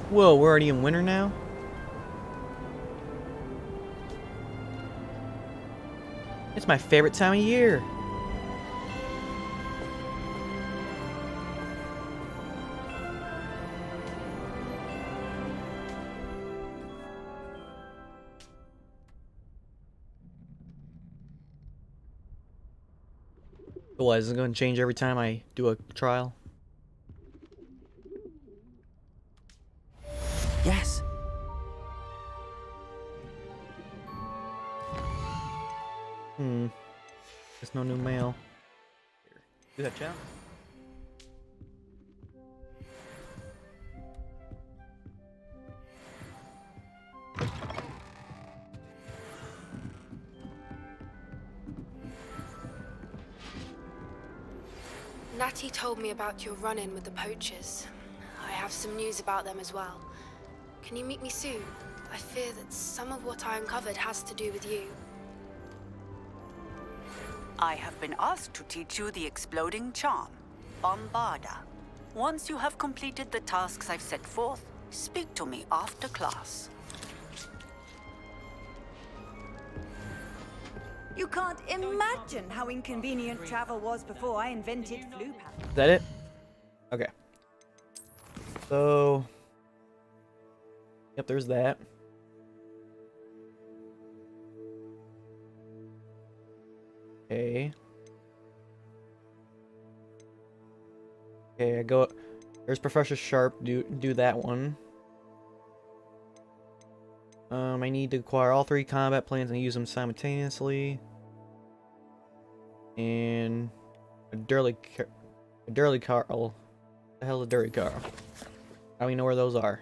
Whoa, we're already in winter now? It's my favorite time of year. What, is it going to change every time I do a trial? Yes. There's no new mail. Here. Do that, chat. Natty told me about your run-in with the poachers. I have some news about them as well. Can you meet me soon? I fear that some of what I uncovered has to do with you. I have been asked to teach you the exploding charm, Bombarda. Once you have completed the tasks I've set forth, speak to me after class. You can't imagine how inconvenient travel was before I invented flu pads. Is that it? Okay. So... Yep, there's that. Okay. Okay, I go... There's Professor Sharp. Do that one. I need to acquire all 3 combat plans and use them simultaneously. And... A Durley Carl. The hell is a Durley Carl? How do we know where those are?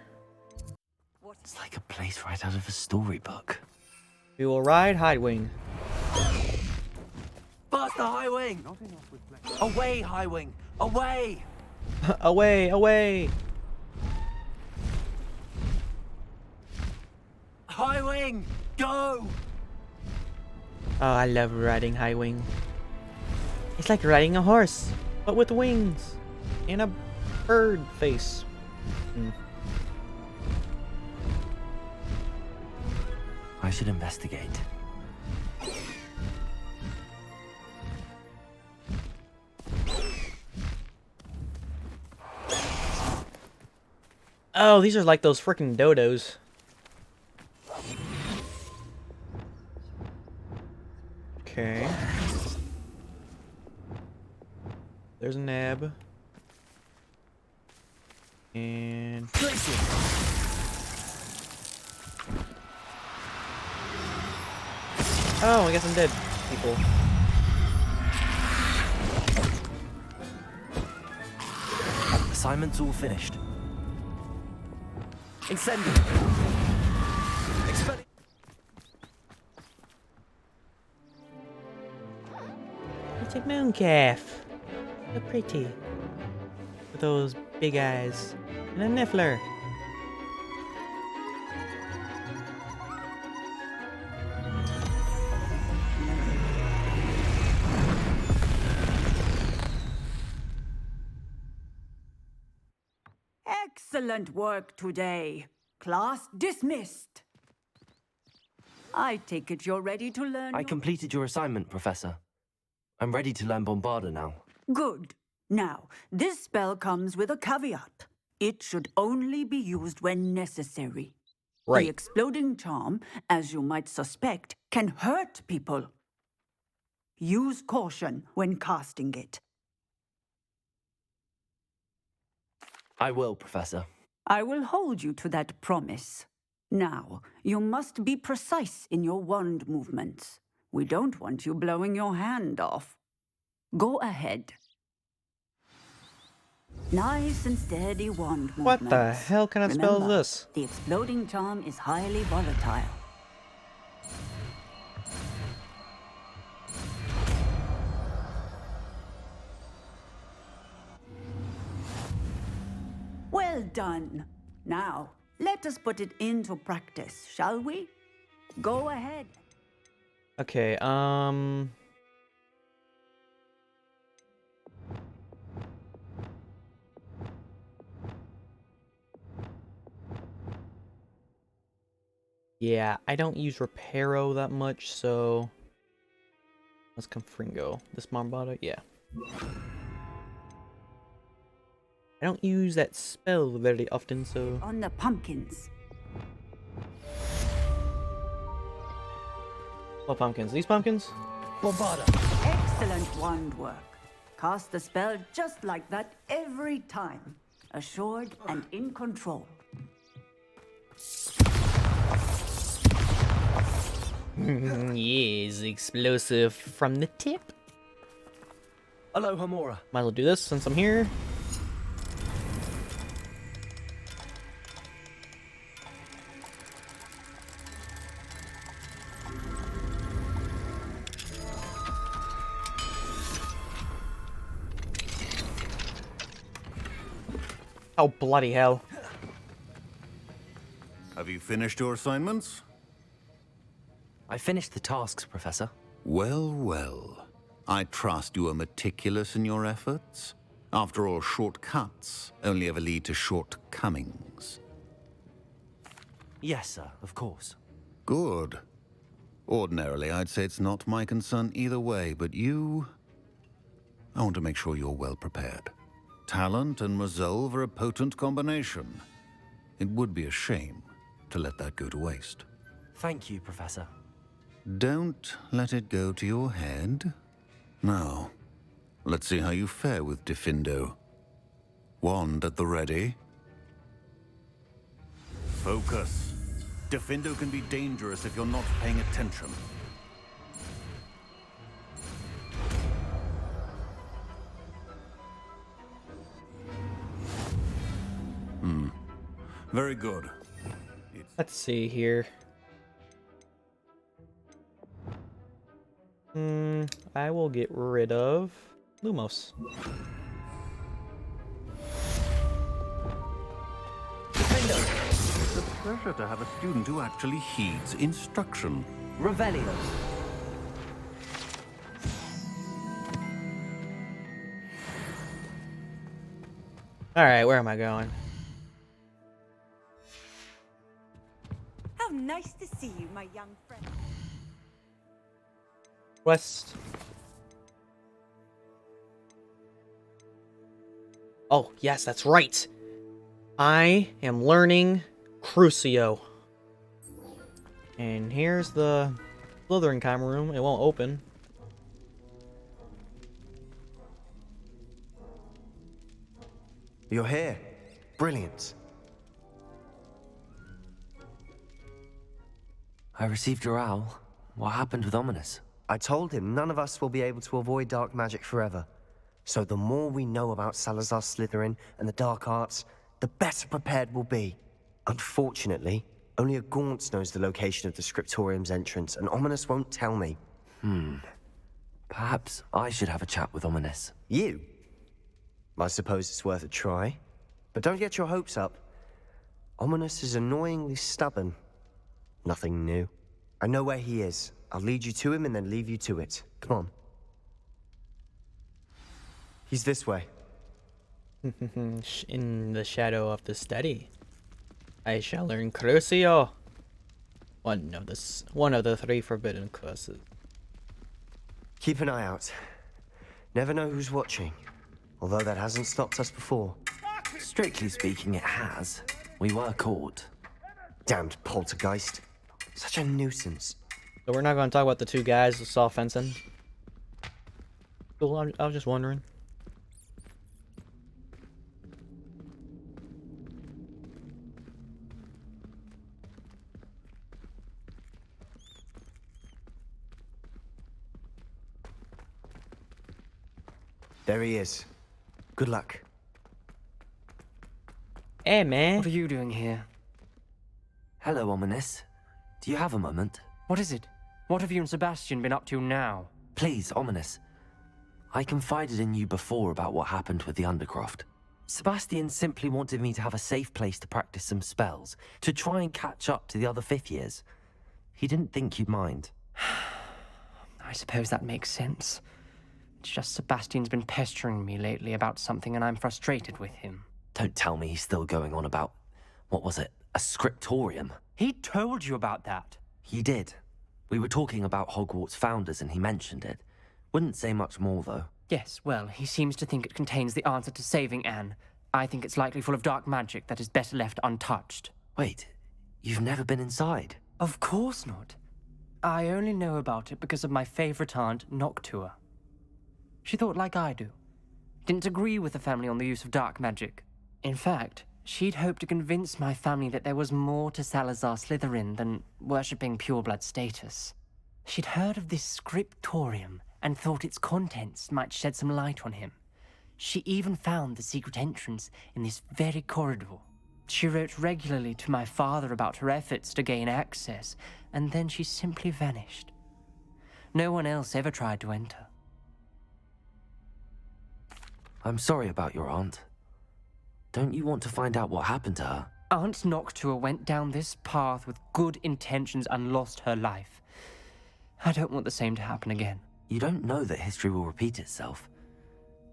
It's like a place right out of a storybook. We will ride Hidewing. Faster, Highwing! Away, Highwing! Away! Away, away! Highwing! Go! Oh, I love riding Hidewing. It's like riding a horse, but with wings and a bird face. I should investigate. Oh, these are like those freaking dodos. Okay. There's a nab. And... Oh, I guess I'm dead, people. Assignment's all finished. Incendiary. Expelling. It's a mooncalf. So pretty. With those big eyes. And a niffler. Excellent work today. Class dismissed. I take it you're ready to learn. I completed your assignment, Professor. I'm ready to learn Bombarda now. Good. Now, this spell comes with a caveat. It should only be used when necessary. Right. The exploding charm, as you might suspect, can hurt people. Use caution when casting it. I will, Professor. I will hold you to that promise. Now, you must be precise in your wand movements. We don't want you blowing your hand off. Go ahead. Nice and steady wand movements. What the hell kind of spell is Remember, this? the exploding charm is highly volatile. Well done. Now, let us put it into practice, shall we? Go ahead. Okay, Yeah, I don't use Reparo that much, so... Let's Confringo. This Bombada? Yeah. I don't use that spell very often, so... On the pumpkins. What pumpkins? These pumpkins? Bombada! Excellent wand work. Cast the spell just like that every time. Assured and in control. Yes, explosive from the tip. Hello, Hamora. Might as well do this since I'm here. Oh, bloody hell. Have you finished your assignments? I finished the tasks, Professor. Well, well. I trust you are meticulous in your efforts. After all, shortcuts only ever lead to shortcomings. Yes, sir, of course. Good. Ordinarily, I'd say it's not my concern either way, but you... I want to make sure you're well prepared. Talent and resolve are a potent combination. It would be a shame to let that go to waste. Thank you, Professor. Don't let it go to your head. Now, let's see how you fare with Diffindo. Wand at the ready. Focus. Diffindo can be dangerous if you're not paying attention. Very good. Let's see here. I will get rid of Lumos. It's a pleasure to have a student who actually heeds instruction. Revelio. Alright, where am I going? How nice to see you, my young friend. West. Oh, yes, that's right. I am learning Crucio. And here's the Slytherin common room. It won't open. You're here. Brilliant. I received your owl. What happened with Ominous? I told him none of us will be able to avoid dark magic forever. So the more we know about Salazar Slytherin and the dark arts, the better prepared we'll be. Unfortunately, only a Gaunt knows the location of the Scriptorium's entrance, and Ominous won't tell me. Perhaps I should have a chat with Ominous. You? I suppose it's worth a try. But don't get your hopes up. Ominous is annoyingly stubborn. Nothing new. I know where he is. I'll lead you to him and then leave you to it. Come on. He's this way. In the shadow of the study, I shall learn Crucio. One of the 3 forbidden courses. Keep an eye out. Never know who's watching. Although that hasn't stopped us before. Strictly speaking, it has. We were caught. Damned poltergeist. Such a nuisance. So we're not going to talk about the 2 guys who saw fencing. Cool, I was just wondering. There he is. Good luck. Hey, man. What are you doing here? Hello, Ominous. Do you have a moment? What is it? What have you and Sebastian been up to now? Please, Ominous. I confided in you before about what happened with the Undercroft. Sebastian simply wanted me to have a safe place to practice some spells, to try and catch up to the other 5th years. He didn't think you'd mind. I suppose that makes sense. It's just Sebastian's been pestering me lately about something and I'm frustrated with him. Don't tell me he's still going on about, what was it, a scriptorium? He told you about that. He did. We were talking about Hogwarts founders and he mentioned it. Wouldn't say much more, though. Yes, well, he seems to think it contains the answer to saving Anne. I think it's likely full of dark magic that is better left untouched. Wait, you've never been inside? Of course not. I only know about it because of my favorite aunt, Noctua. She thought like I do. Didn't agree with the family on the use of dark magic. In fact, she'd hoped to convince my family that there was more to Salazar Slytherin than worshipping pureblood status. She'd heard of this scriptorium and thought its contents might shed some light on him. She even found the secret entrance in this very corridor. She wrote regularly to my father about her efforts to gain access, and then she simply vanished. No one else ever tried to enter. I'm sorry about your aunt. Don't you want to find out what happened to her? Aunt Noctua went down this path with good intentions and lost her life. I don't want the same to happen again. You don't know that history will repeat itself.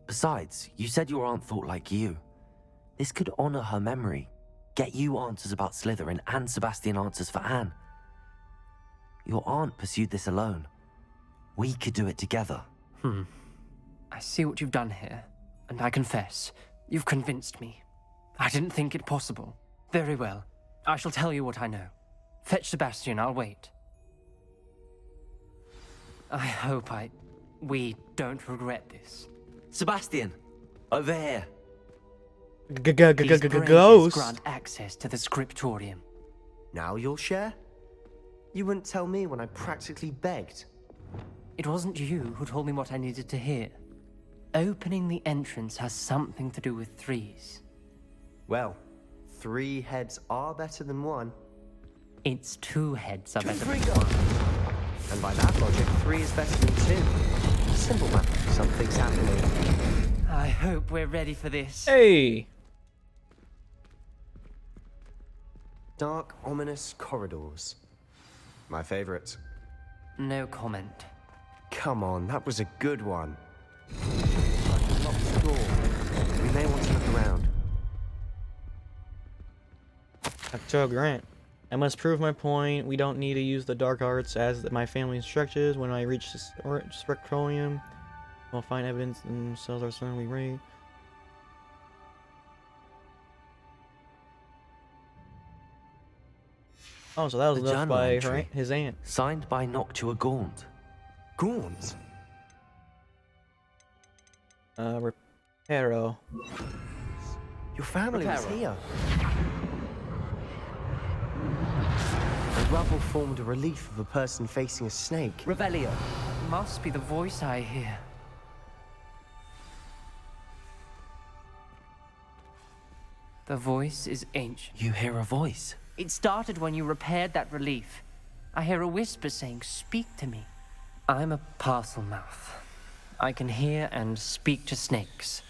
Besides, you said your aunt thought like you. This could honor her memory, get you answers about Slytherin and Sebastian answers for Anne. Your aunt pursued this alone. We could do it together. I see what you've done here, and I confess, you've convinced me. I didn't think it possible. Very well. I shall tell you what I know. Fetch Sebastian, I'll wait. I hope we don't regret this. Sebastian! Over here! These braziers Ghost. grant access to the scriptorium. Now you'll share? You wouldn't tell me when I practically begged. It wasn't you who told me what I needed to hear. Opening the entrance has something to do with threes. Well, 3 heads are better than 1. It's 2 heads are better than Confringo! 1. And by that logic, 3 is better than 2. Simple math. Something's happening. I hope we're ready for this. Hey! Dark, ominous corridors. My favorite. No comment. Come on, that was a good one. Like a locked door. We may want to look around. Octo Grant. I must prove my point. We don't need to use the dark arts as my family instructed. When I reach this spectrolium, we'll find evidence and cells are suddenly raid. Oh, so that was The left journal by entry. his aunt. Signed by Noctua Gaunt. Gaunt? Reparo. Your family was Reparo. here. The rubble formed a relief of a person facing a snake. Revelio. Must be the voice I hear. The voice is ancient. You hear a voice. It started when you repaired that relief. I hear a whisper saying, "Speak to me." I'm a parcel mouth. I can hear and speak to snakes.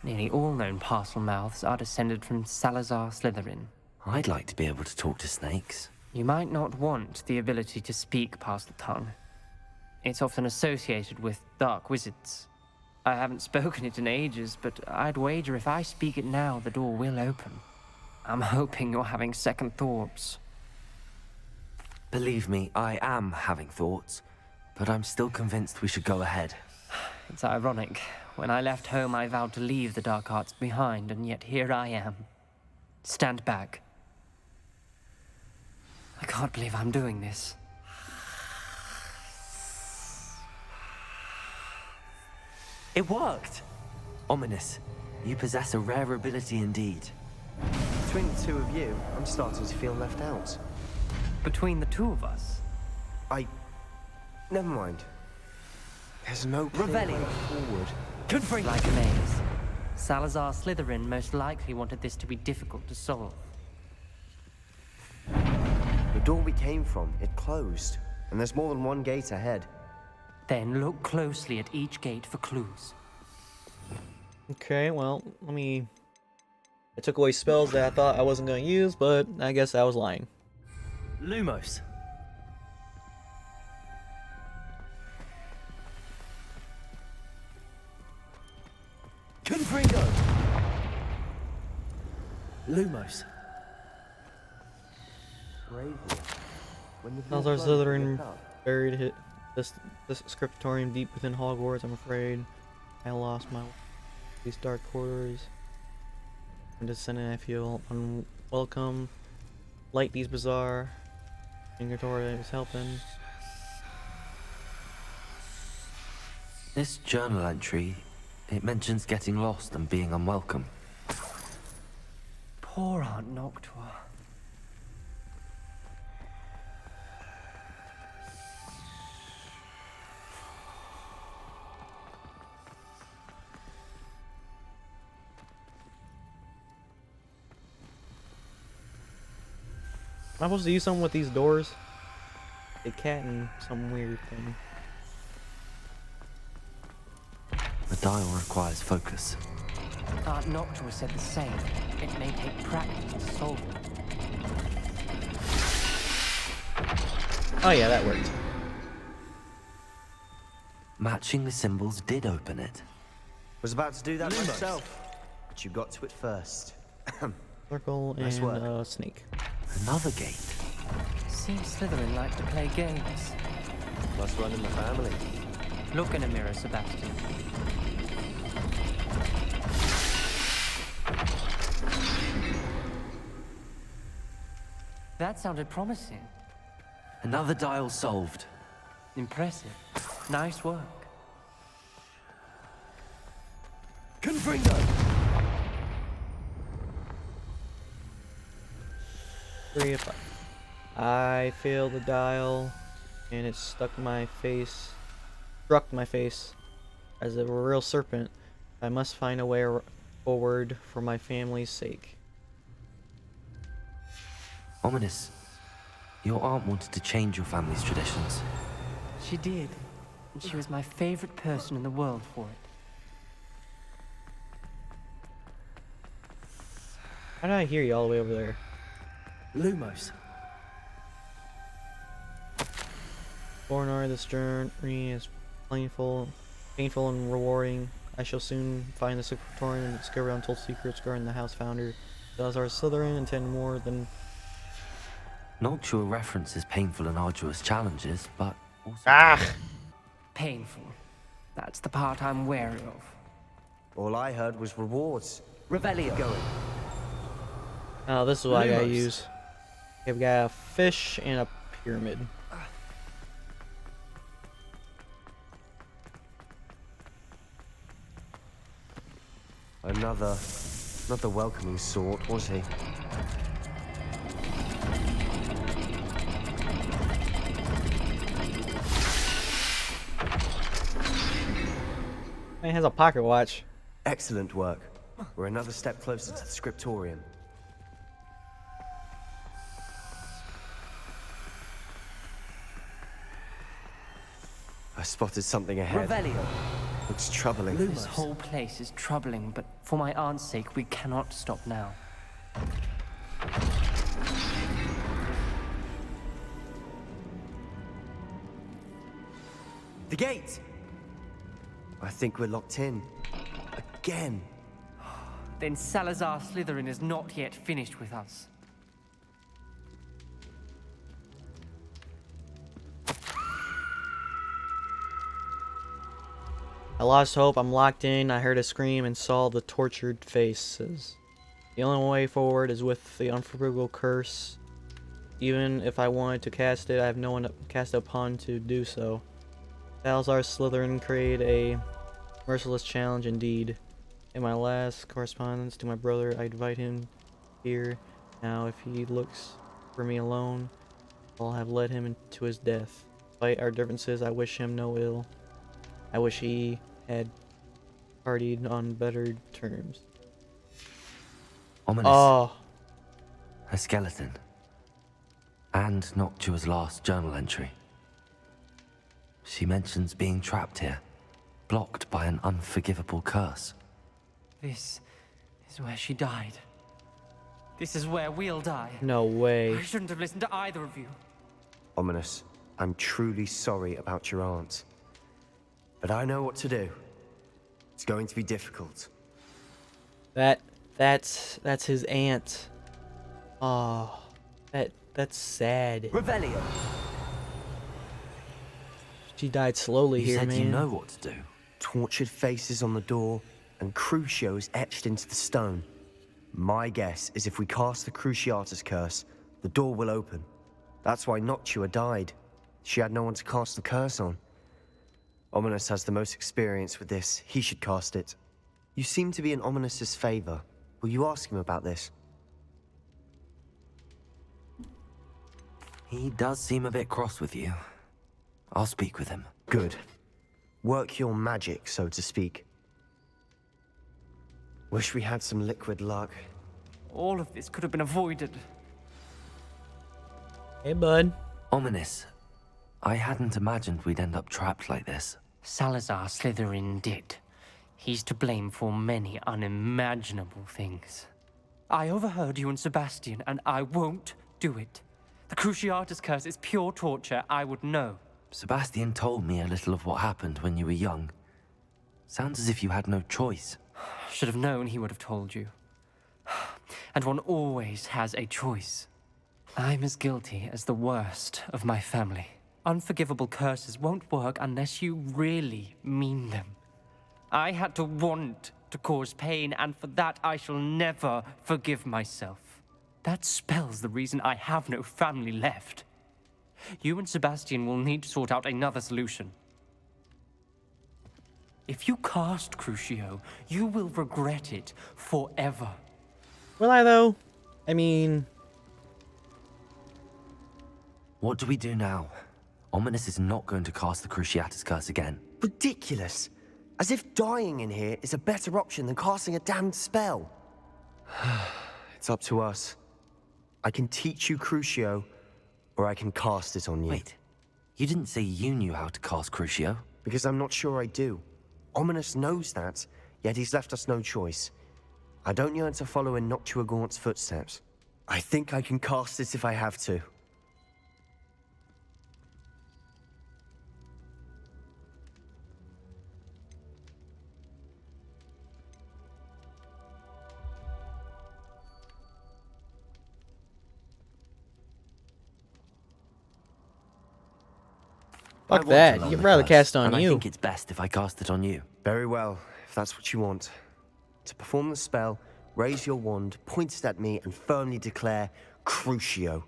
Nearly all known parcel mouths are descended from Salazar Slytherin. I'd like to be able to talk to snakes. You might not want the ability to speak parcel tongue. It's often associated with dark wizards. I haven't spoken it in ages, but I'd wager if I speak it now, the door will open. I'm hoping you're having second thoughts. Believe me, I am having thoughts, but I'm still convinced we should go ahead. It's ironic. When I left home, I vowed to leave the dark arts behind, and yet here I am. Stand back. I can't believe I'm doing this. It worked! Ominous. You possess a rare ability indeed. Between the 2 of you, I'm starting to feel left out. Between the 2 of us, Never mind. There's no clear way Revelio. forward. good for you. Like a maze. Salazar Slytherin most likely wanted this to be difficult to solve. The door we came from, it closed. And there's more than one gate ahead. Then look closely at each gate for clues. Okay, well, I took away spells that I thought I wasn't going to use, but I guess I was lying. Lumos. Confringo. Lumos. crazy. When the Salazar dwarves run Slytherin up, buried this scriptorium deep within Hogwarts. I'm afraid I lost these dark quarters. I'm descending. I feel unwelcome. Light these bizarre. Ingertora is helping. This journal entry, it mentions getting lost and being unwelcome. Poor Aunt Noctua. Am I supposed to use something with these doors? A cat and some weird thing. The dial requires focus. Aunt Noctua said the same. It may take practice to solve it. Oh yeah, that worked. Matching the symbols did open it. was about to do that myself, but you got to it first. Circle Nice and work. snake. Another gate. Seems Slytherin like to play games. Must run in the family. Look in a mirror, Sebastian. That sounded promising. Another dial solved. Impressive. Nice work. Confringo! I feel the dial, and it struck my face as a real serpent. I must find a way forward for my family's sake. Ominous. Your aunt wanted to change your family's traditions. She did. And she was my favorite person in the world for it. How did I hear you all the way over there? Lumos. Bornar, this journey is painful and rewarding. I shall soon find the Secretorium and discover untold secrets regarding the house founder. Salazar Slytherin and 10 more than... Noctua references painful and arduous challenges, but also... Painful. That's the part I'm wary of. All I heard was rewards. Revelio. Going. Oh, this is what I gotta Lumos. use. I've got a fish and a pyramid. Another, not the welcoming sort, was he? Man has a pocket watch. Excellent work. We're another step closer to the scriptorium. I spotted something ahead. Revelio. Looks troubling. This whole place is troubling, but for my aunt's sake, we cannot stop now. The gate! I think we're locked in. Again. Then Salazar Slytherin is not yet finished with us. I lost hope. I'm locked in. I heard a scream and saw the tortured faces. The only way forward is with the unforgivable curse. Even if I wanted to cast it, I have no one to cast it upon to do so. Salazar Slytherin created a merciless challenge indeed. In my last correspondence to my brother, I invite him here. Now, if he looks for me alone, I'll have led him into his death. Despite our differences, I wish him no ill. I wish he had partied on better terms. Ominous. Oh, A skeleton. And Noctua's last journal entry. She mentions being trapped here, blocked by an unforgivable curse. This is where she died. This is where we'll die. no way. I shouldn't have listened to either of you. Ominous, I'm truly sorry about your aunt. But I know what to do. It's going to be difficult. That's his aunt. Oh, That's sad. Revelio. She died slowly You here, said man. you know what to do. Tortured faces on the door and Crucios etched into the stone. My guess is if we cast the Cruciatus curse, the door will open. That's why Noctua died. She had no one to cast the curse on. Ominous has the most experience with this. He should cast it. You seem to be in Ominous's favor. Will you ask him about this? He does seem a bit cross with you. I'll speak with him. Good. Work your magic, so to speak. Wish we had some liquid luck. All of this could have been avoided. Hey, bud. Ominous. I hadn't imagined we'd end up trapped like this. Salazar Slytherin did. He's to blame for many unimaginable things. I overheard you and Sebastian, and I won't do it. The Cruciatus curse is pure torture. I would know. Sebastian told me a little of what happened when you were young. Sounds as if you had no choice. Should have known he would have told you. And one always has a choice. I'm as guilty as the worst of my family. Unforgivable curses won't work unless you really mean them. I had to want to cause pain, and for that I shall never forgive myself. That spell's the reason I have no family left. You and Sebastian will need to sort out another solution. If you cast Crucio, you will regret it forever. Will I, though? I mean... What do we do now? Ominous is not going to cast the Cruciatus curse again. Ridiculous. As if dying in here is a better option than casting a damned spell. It's up to us. I can teach you Crucio, or I can cast it on you. Wait, you didn't say you knew how to cast Crucio? Because I'm not sure I do. Ominous knows that, yet he's left us no choice. I don't yearn to follow in Noctua Gaunt's footsteps. I think I can cast it if I have to. I Fuck want that. to learn You'd the rather curse, cast on and you. I think it's best if I cast it on you. Very well, if that's what you want. To perform the spell, raise your wand, point it at me, and firmly declare Crucio.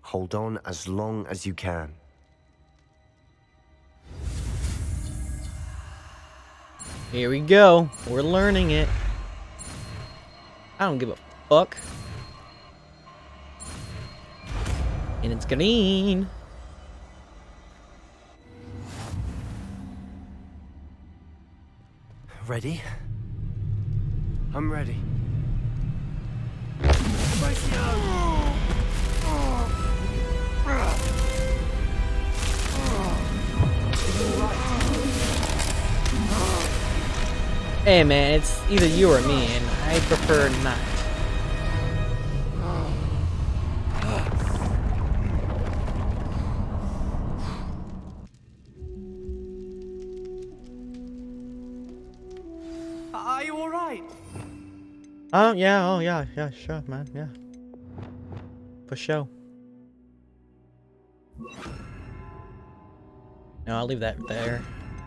Hold on as long as you can. Here we go. We're learning it. I don't give a fuck. And it's green. Ready? I'm ready. Hey man, it's either you or me, and I prefer not. Are you all right? Oh yeah, sure, man, yeah. For sure. No, I'll leave that there.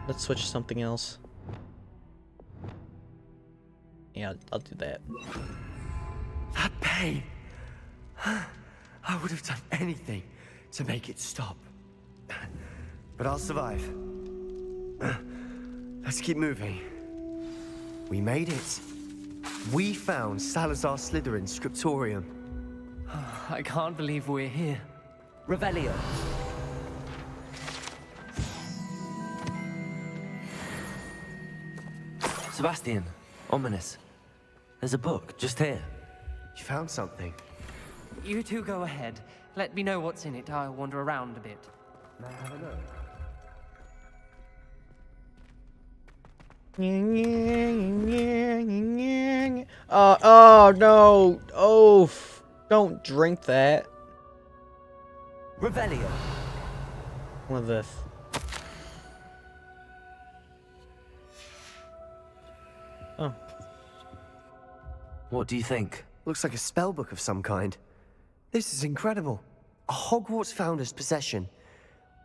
Let's switch to something else. Yeah, I'll do that. That pain. I would have done anything to make it stop. But I'll survive. Let's keep moving. We made it. We found Salazar Slytherin's scriptorium. I can't believe we're here. Revelio. Sebastian, Ominous. There's a book just here. You found something. You two go ahead. Let me know what's in it. I'll wander around a bit. May I have a look? Oh no! Oh, don't drink that. Revelio. What is this? Oh, What do you think? Looks like a spell book of some kind. This is incredible. A Hogwarts founder's possession.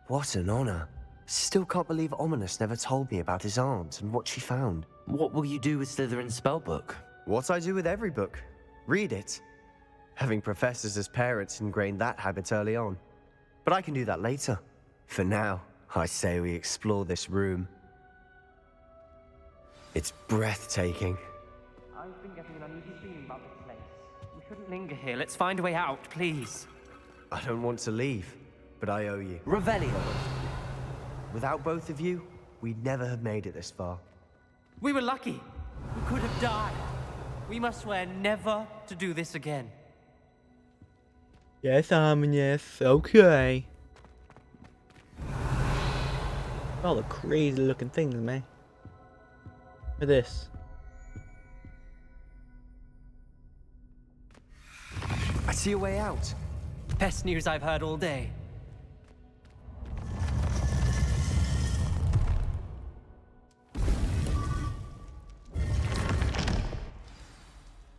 What an honor. Still can't believe Ominous never told me about his aunt and what she found. What will you do with Slytherin's spellbook? What I do with every book. Read it. Having professors as parents ingrained that habit early on. But I can do that later. For now, I say we explore this room. It's breathtaking. I've been getting an uneasy feeling about this place. We shouldn't linger here. Let's find a way out, please. I don't want to leave, but I owe you. Revelio. Without both of you, we'd never have made it this far. We were lucky. We could have died. We must swear never to do this again. Yes, yes. Okay. All the crazy looking things, man. Look at this. I see a way out. Best news I've heard all day.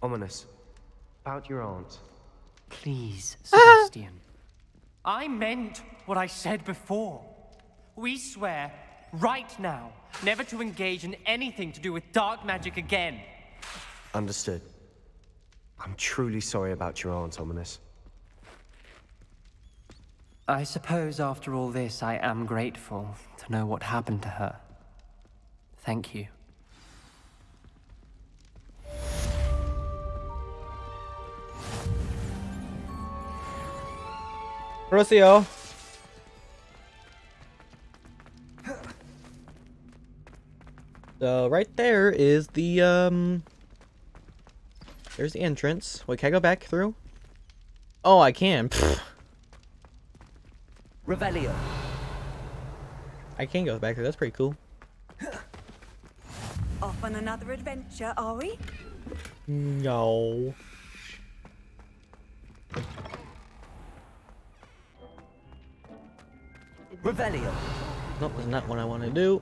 Ominous. About your aunt. Please, Sebastian. I meant what I said before. We swear, right now, never to engage in anything to do with dark magic again. Understood. I'm truly sorry about your aunt, Ominous. I suppose after all this, I am grateful to know what happened to her. Thank you. Rocio. So right there is the there's the entrance. Wait, can I go back through? Oh, I can. Pfft. Revelio. I can go back through. That's pretty cool. Off on another adventure, are we? No. Revelio. Nope, that's not what I want to do.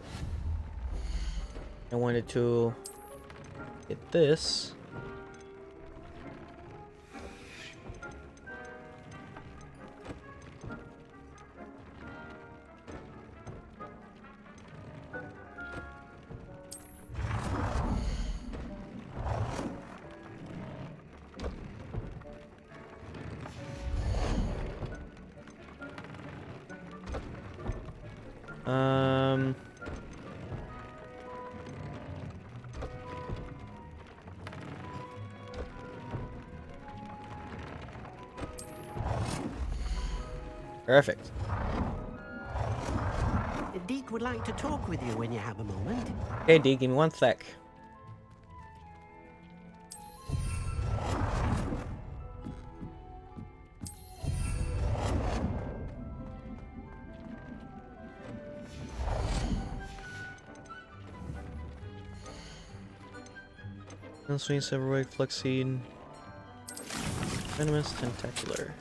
I wanted to get this. Perfect. Deke would like to talk with you when you have a moment. Hey, D, give me 1 sec. Unsweet, Silverwake, Fluxseed, Venomous, Tentacular.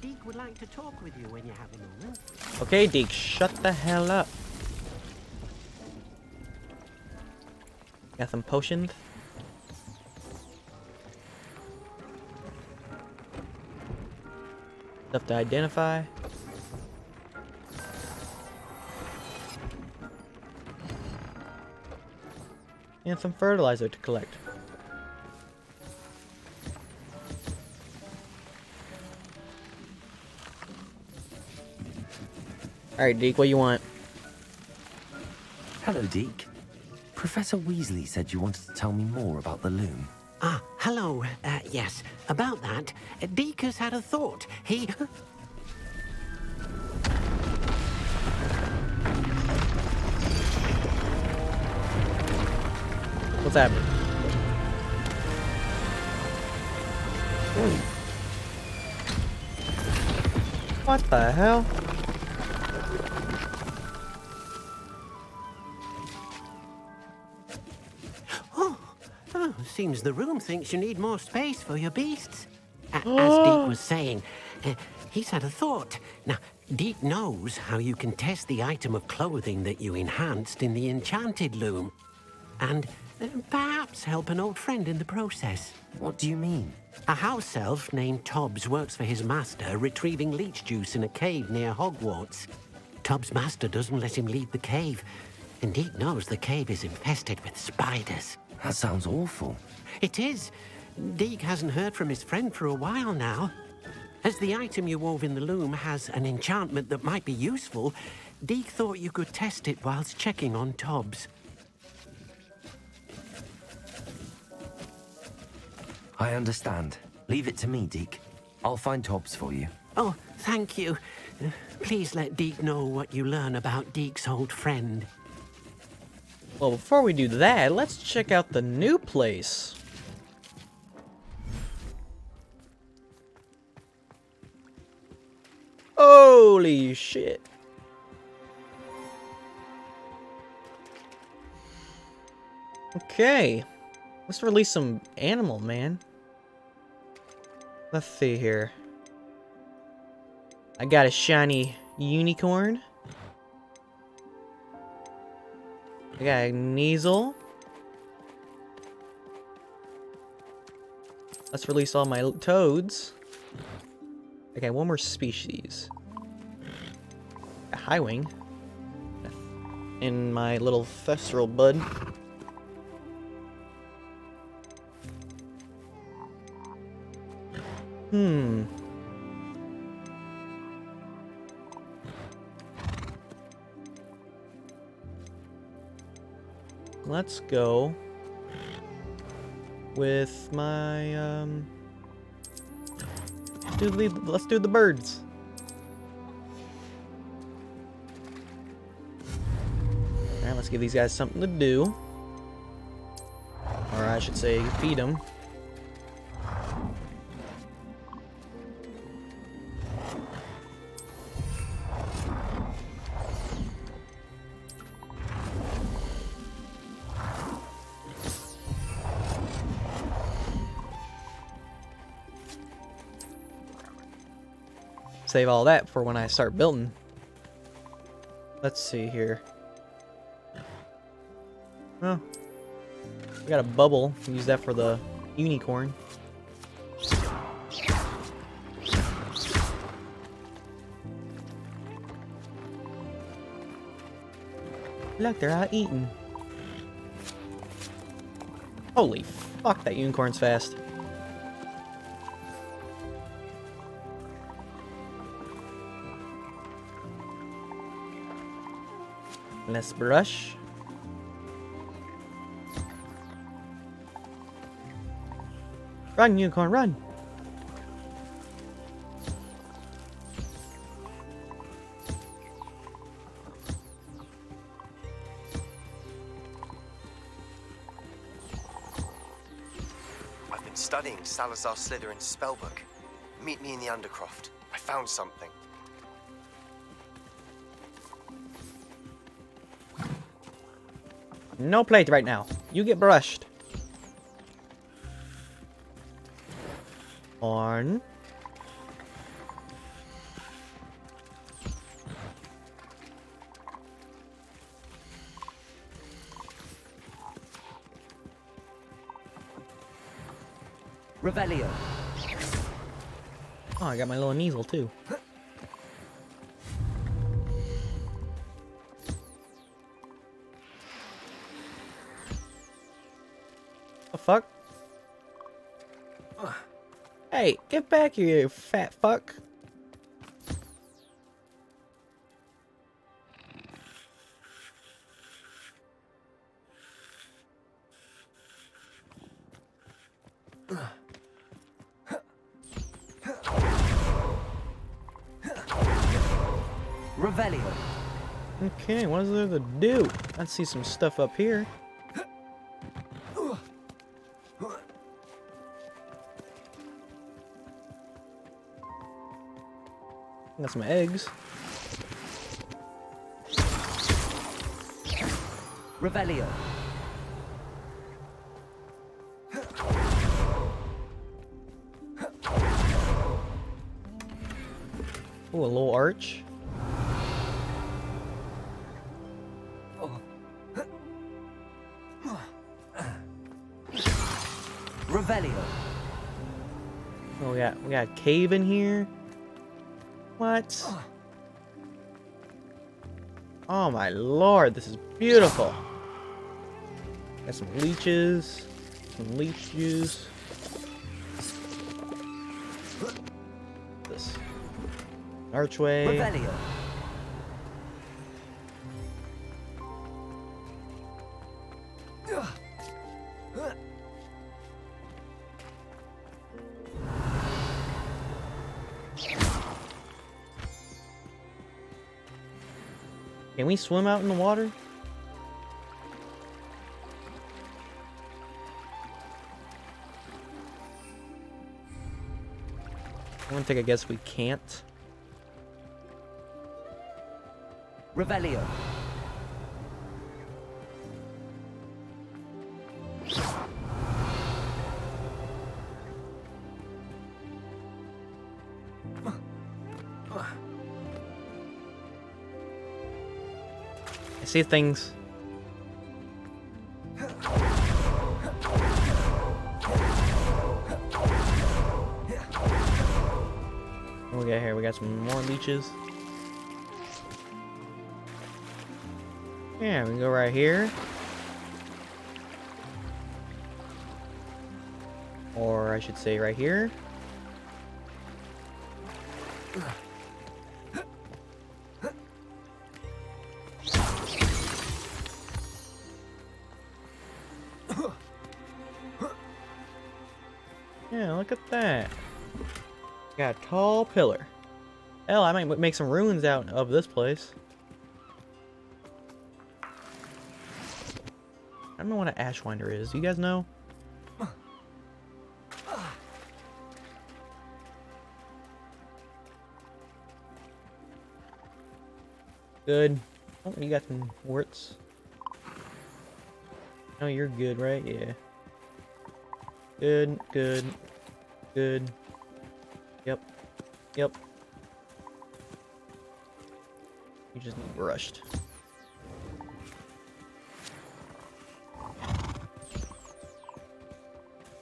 Deke would like to talk with you when you have a moment. Okay, Deke, shut the hell up. Got some potions. Stuff to identify. And some fertilizer to collect. Alright, Deke, what you want? Hello, Deke. Professor Weasley said you wanted to tell me more about the loom. Ah, hello. Yes, about that. Deke has had a thought. He... What's happening? What the hell? Well, seems the room thinks you need more space for your beasts. As Deke was saying, he's had a thought. Now, Deke knows how you can test the item of clothing that you enhanced in the enchanted loom. And perhaps help an old friend in the process. What do you mean? A house elf named Tobbs works for his master, retrieving leech juice in a cave near Hogwarts. Tobbs' master doesn't let him leave the cave, and Deke knows the cave is infested with spiders. That sounds awful. It is. Deke hasn't heard from his friend for a while now. As the item you wove in the loom has an enchantment that might be useful, Deke thought you could test it whilst checking on Tobbs. I understand. Leave it to me, Deke. I'll find Tobbs for you. Oh, thank you. Please let Deke know what you learn about Deke's old friend. Well, before we do that, let's check out the new place. Holy shit. Okay. Let's release some animal, man. Let's see here. I got a shiny unicorn. I got a Kneasel. Let's release all my toads. Okay, one more species. A Highwing. And my little Thestral bud. Let's go with my let's do the birds. Alright, let's give these guys something to do. Or I should say feed them. Save all that for when I start building. Let's see here. Oh, we got a bubble. Use that for the unicorn. Look, they're out eating. Holy fuck, that unicorn's fast. Let's brush. Run, unicorn, run! I've been studying Salazar Slytherin's spellbook. Meet me in the Undercroft. I found something. No plate right now. You get brushed. Horn. Revelio. Oh, I got my little Kneasel too. The fuck? Hey, get back here, you fat fuck. Revelio. Okay, what is there to do? Let's see some stuff up here. Got some eggs. Revelio. Ooh, a little arch. Revelio. Oh, we got a cave in here. What? Oh my lord, this is beautiful. Got some leeches, some leech juice. This archway. Revelio. Can we swim out in the water? I'm gonna take a guess we can't. Revelio. I see things. What we got here? We got some more leeches. Yeah, we can go right here. Or I should say right here. Yeah, look at that. Got a tall pillar. Hell, I might make some ruins out of this place. I don't know what an ashwinder is. Do you guys know? Good. Oh, you got some warts. Oh, you're good, right? Yeah. Good, good, good. Yep. Yep. You just need brushed.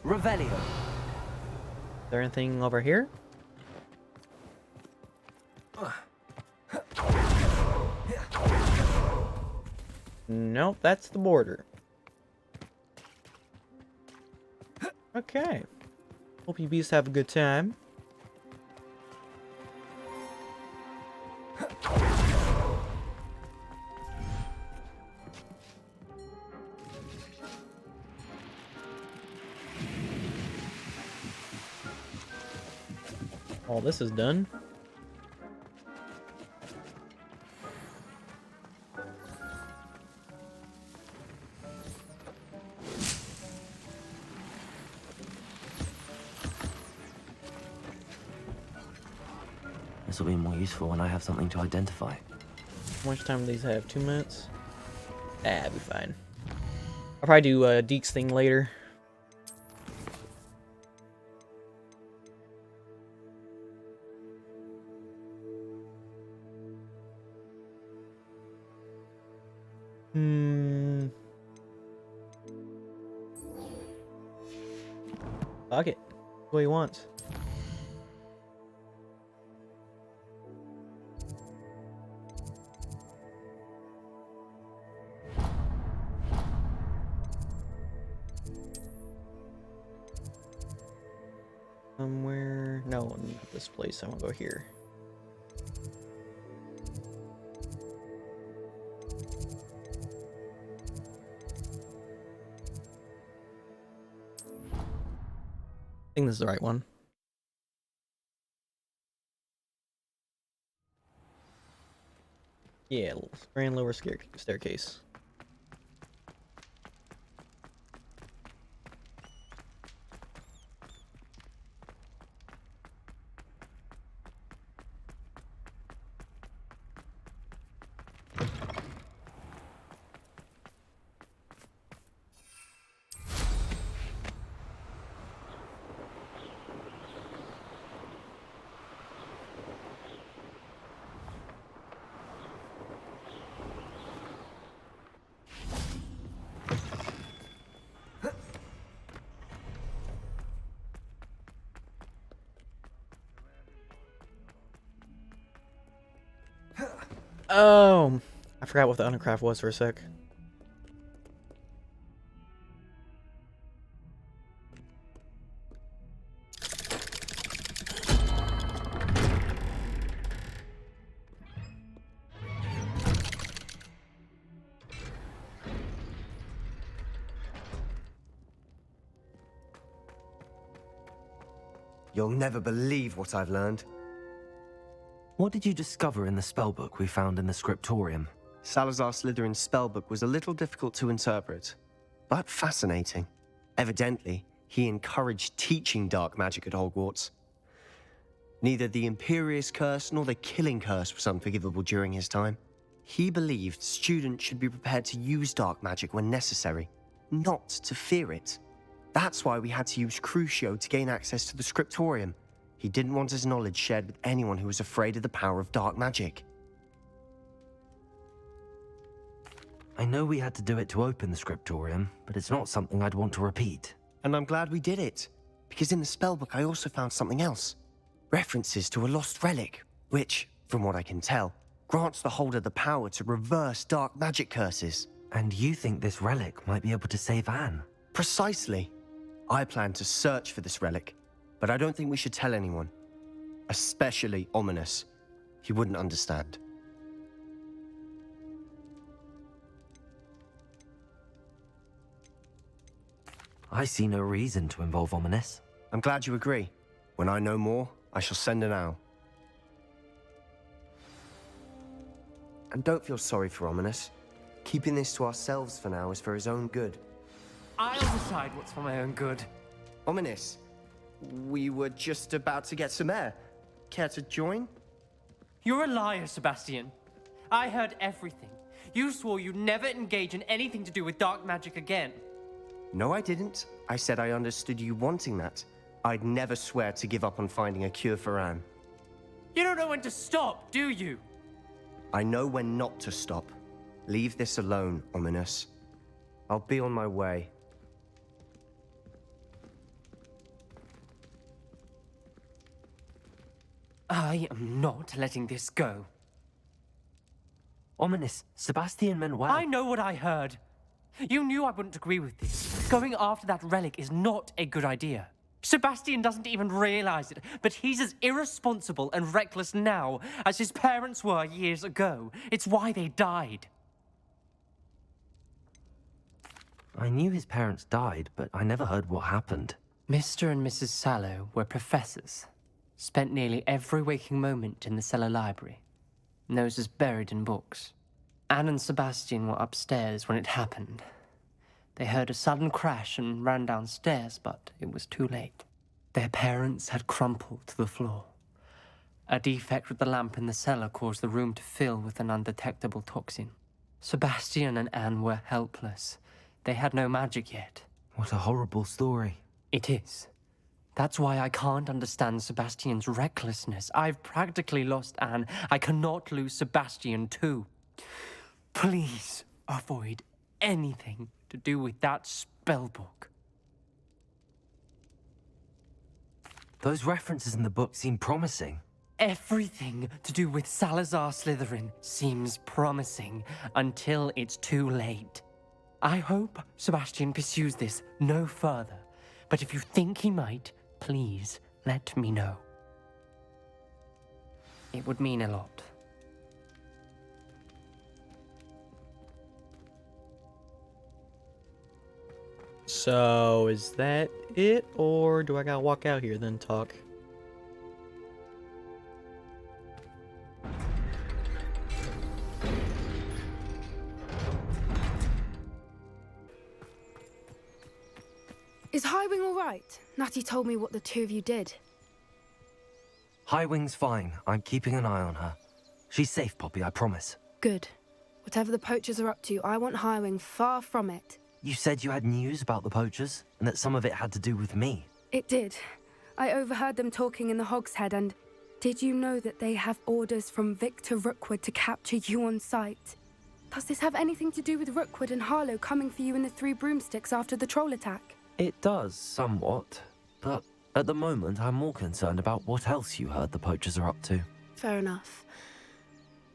Revelio. Is there anything over here? Nope, that's the border. Okay. Hope you beasts have a good time. All this is done. This will be more useful when I have something to identify. How much time do these have? 2 minutes? Ah, I'll be fine. I'll probably do Deke's thing later. Fuck it. That's what he wants. Somewhere. No, not this place. I want to go here. I think this is the right one. Yeah, grand lower staircase. Oh, I forgot what the Undercraft was for a sec. You'll never believe what I've learned. What did you discover in the spellbook we found in the scriptorium? Salazar Slytherin's spellbook was a little difficult to interpret, but fascinating. Evidently, he encouraged teaching dark magic at Hogwarts. Neither the Imperious Curse nor the Killing Curse was unforgivable during his time. He believed students should be prepared to use dark magic when necessary, not to fear it. That's why we had to use Crucio to gain access to the scriptorium. He didn't want his knowledge shared with anyone who was afraid of the power of dark magic. I know we had to do it to open the scriptorium, but it's not something I'd want to repeat. And I'm glad we did it, because in the spellbook I also found something else. References to a lost relic, which, from what I can tell, grants the holder the power to reverse dark magic curses. And you think this relic might be able to save Anne? Precisely. I plan to search for this relic, but I don't think we should tell anyone. Especially Ominous. He wouldn't understand. I see no reason to involve Ominous. I'm glad you agree. When I know more, I shall send an owl. And don't feel sorry for Ominous. Keeping this to ourselves for now is for his own good. I'll decide what's for my own good. Ominous, we were just about to get some air. Care to join? You're a liar, Sebastian. I heard everything. You swore you'd never engage in anything to do with dark magic again. No, I didn't. I said I understood you wanting that. I'd never swear to give up on finding a cure for Anne. You don't know when to stop, do you? I know when not to stop. Leave this alone, Ominous. I'll be on my way. I am not letting this go. Ominous, Sebastian meant well. I know what I heard. You knew I wouldn't agree with this. Going after that relic is not a good idea. Sebastian doesn't even realize it, but he's as irresponsible and reckless now as his parents were years ago. It's why they died. I knew his parents died, but I never heard what happened. Mr. and Mrs. Sallow were professors. Spent nearly every waking moment in the cellar library. Noses buried in books. Anne and Sebastian were upstairs when it happened. They heard a sudden crash and ran downstairs, but it was too late. Their parents had crumpled to the floor. A defect with the lamp in the cellar caused the room to fill with an undetectable toxin. Sebastian and Anne were helpless. They had no magic yet. What a horrible story. It is. That's why I can't understand Sebastian's recklessness. I've practically lost Anne. I cannot lose Sebastian too. Please avoid anything to do with that spellbook. Those references in the book seem promising. Everything to do with Salazar Slytherin seems promising until it's too late. I hope Sebastian pursues this no further, but if you think he might, please let me know. It would mean a lot. So, is that it, or do I gotta walk out here then talk? Is Highwing all right? Natty told me what the two of you did. Highwing's fine. I'm keeping an eye on her. She's safe, Poppy, I promise. Good. Whatever the poachers are up to, I want Highwing far from it. You said you had news about the poachers, and that some of it had to do with me. It did. I overheard them talking in the Hogshead, and did you know that they have orders from Victor Rookwood to capture you on sight? Does this have anything to do with Rookwood and Harlow coming for you in the Three Broomsticks after the troll attack? It does, somewhat. But at the moment, I'm more concerned about what else you heard the poachers are up to. Fair enough.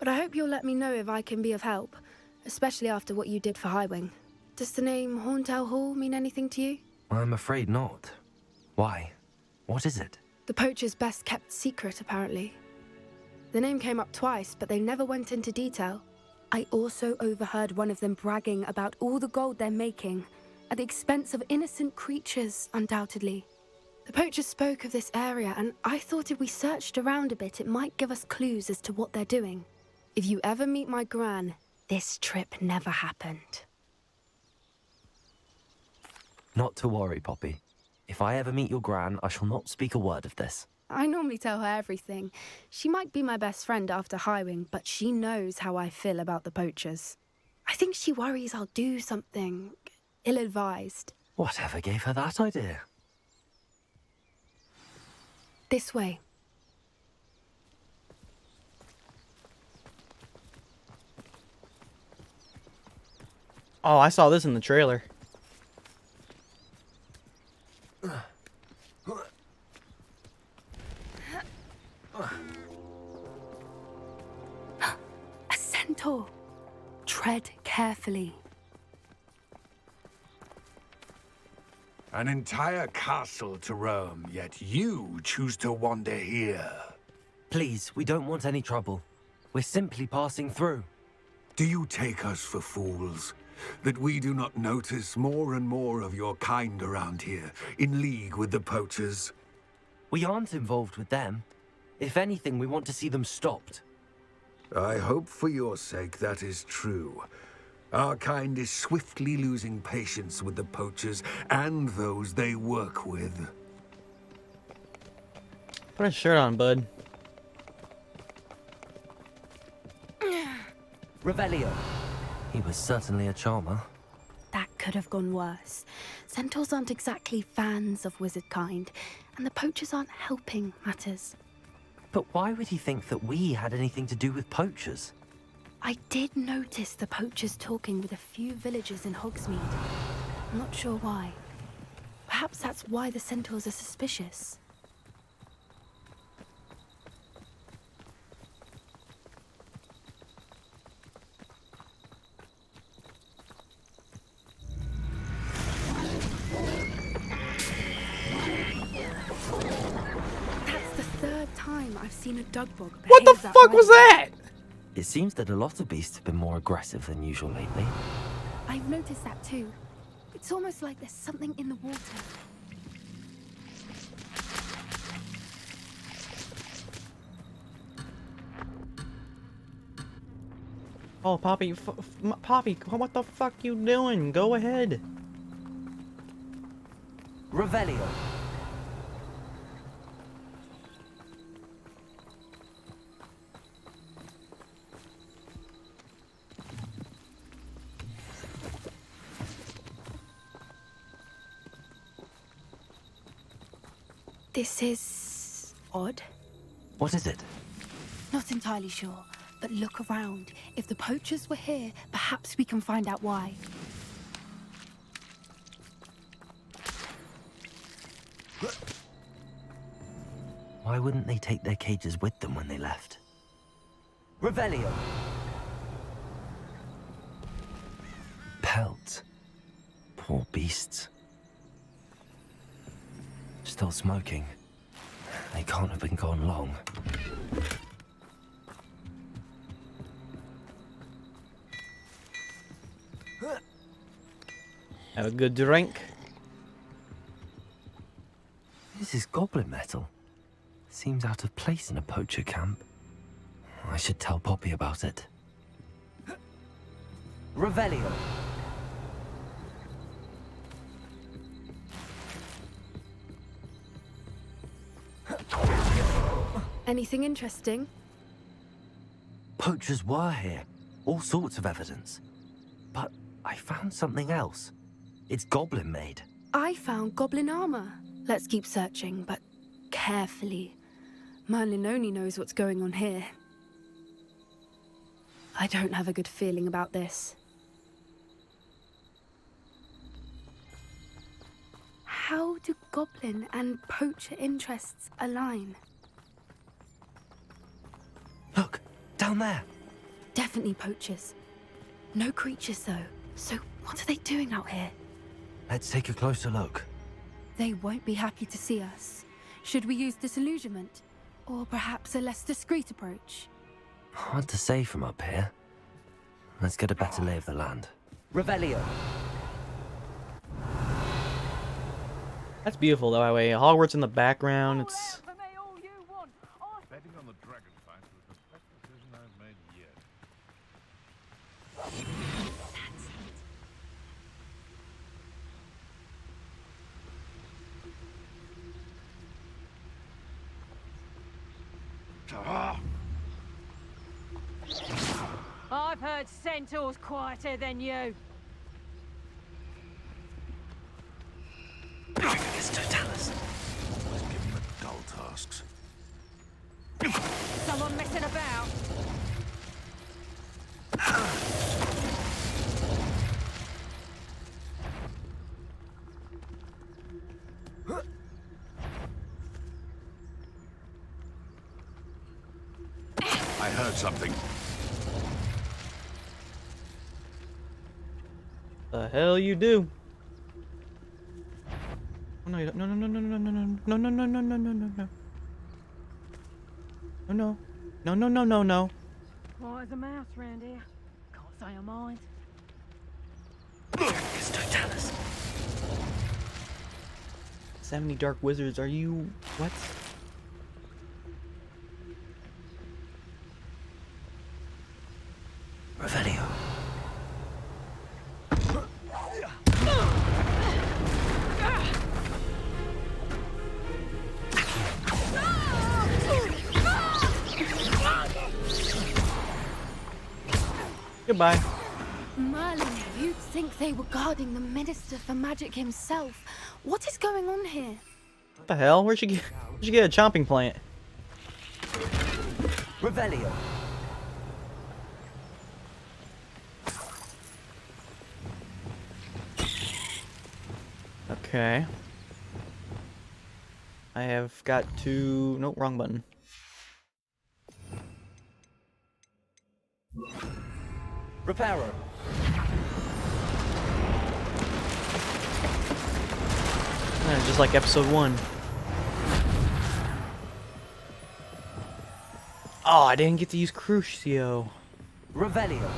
but I hope you'll let me know if I can be of help, especially after what you did for Highwing. Does the name Horntail Hall mean anything to you? I'm afraid not. Why? What is it? The poacher's best kept secret, apparently. The name came up twice, but they never went into detail. I also overheard one of them bragging about all the gold they're making, at the expense of innocent creatures, undoubtedly. The poacher spoke of this area, and I thought if we searched around a bit, it might give us clues as to what they're doing. If you ever meet my gran, this trip never happened. Not to worry, Poppy. If I ever meet your gran, I shall not speak a word of this. I normally tell her everything. She might be my best friend after Highwing, but she knows how I feel about the poachers. I think she worries I'll do something ill-advised. Whatever gave her that idea? This way. Oh, I saw this in the trailer. A centaur. Tread carefully. An entire castle to roam, yet you choose to wander here. Please, we don't want any trouble. We're simply passing through. Do you take us for fools? That we do not notice more and more of your kind around here, in league with the poachers? We aren't involved with them. If anything, we want to see them stopped. I hope for your sake that is true. Our kind is swiftly losing patience with the poachers and those they work with. Put a shirt on, bud. Revelio. He was certainly a charmer. That could have gone worse. Centaurs aren't exactly fans of wizard kind, and the poachers aren't helping matters. But why would he think that we had anything to do with poachers? I did notice the poachers talking with a few villagers in Hogsmeade. I'm not sure why. Perhaps that's why the centaurs are suspicious. That's the third time I've seen a dugbog behave What the that fuck way. was that? It seems that a lot of beasts have been more aggressive than usual lately. I've noticed that too. It's almost like there's something in the water. Oh, Poppy, Poppy, what the fuck you doing? Go ahead. Revelio. This is odd. What is it? Not entirely sure, but look around. If the poachers were here, perhaps we can find out why. Why wouldn't they take their cages with them when they left? Revelio. Pelts. Poor beasts. Still smoking. They can't have been gone long. Have a good drink. This is goblin metal. Seems out of place in a poacher camp. I should tell Poppy about it. Revelio. Anything interesting? Poachers were here. All sorts of evidence. But I found something else. It's goblin made. I found goblin armor. Let's keep searching, but carefully. Merlin only knows what's going on here. I don't have a good feeling about this. How do goblin and poacher interests align? Look, down there. Definitely poachers. No creatures, though. So what are they doing out here? Let's take a closer look. They won't be happy to see us. Should we use disillusionment? Or perhaps a less discreet approach? Hard to say from up here. Let's get a better lay of the land. Revelio. That's beautiful, though. That way, Hogwarts in the background. It's Betting on the dragon fight was the best decision I've made yet. I've heard centaurs quieter than you. Let's tell us. Let's give them the dull tasks. Someone messing about. I heard something. the hell you do? Oh, no, you don't. No, no, no, no, no, no, no, no, no, no, no, no, no, no, no. Oh, no. No, no, no, no, no. Quiet as a mouse round here. Can't say I mind. It's Totalis. 70 dark wizards, are you... what? Revelio. Goodbye. Merlin, you'd think they were guarding the Minister for Magic himself. What is going on here? What the hell? Where'd you get a chomping plant? Revelio. Okay. I have got to... nope, wrong button. Reparo. Just like episode 1. Oh, I didn't get to use Crucio. Revelio.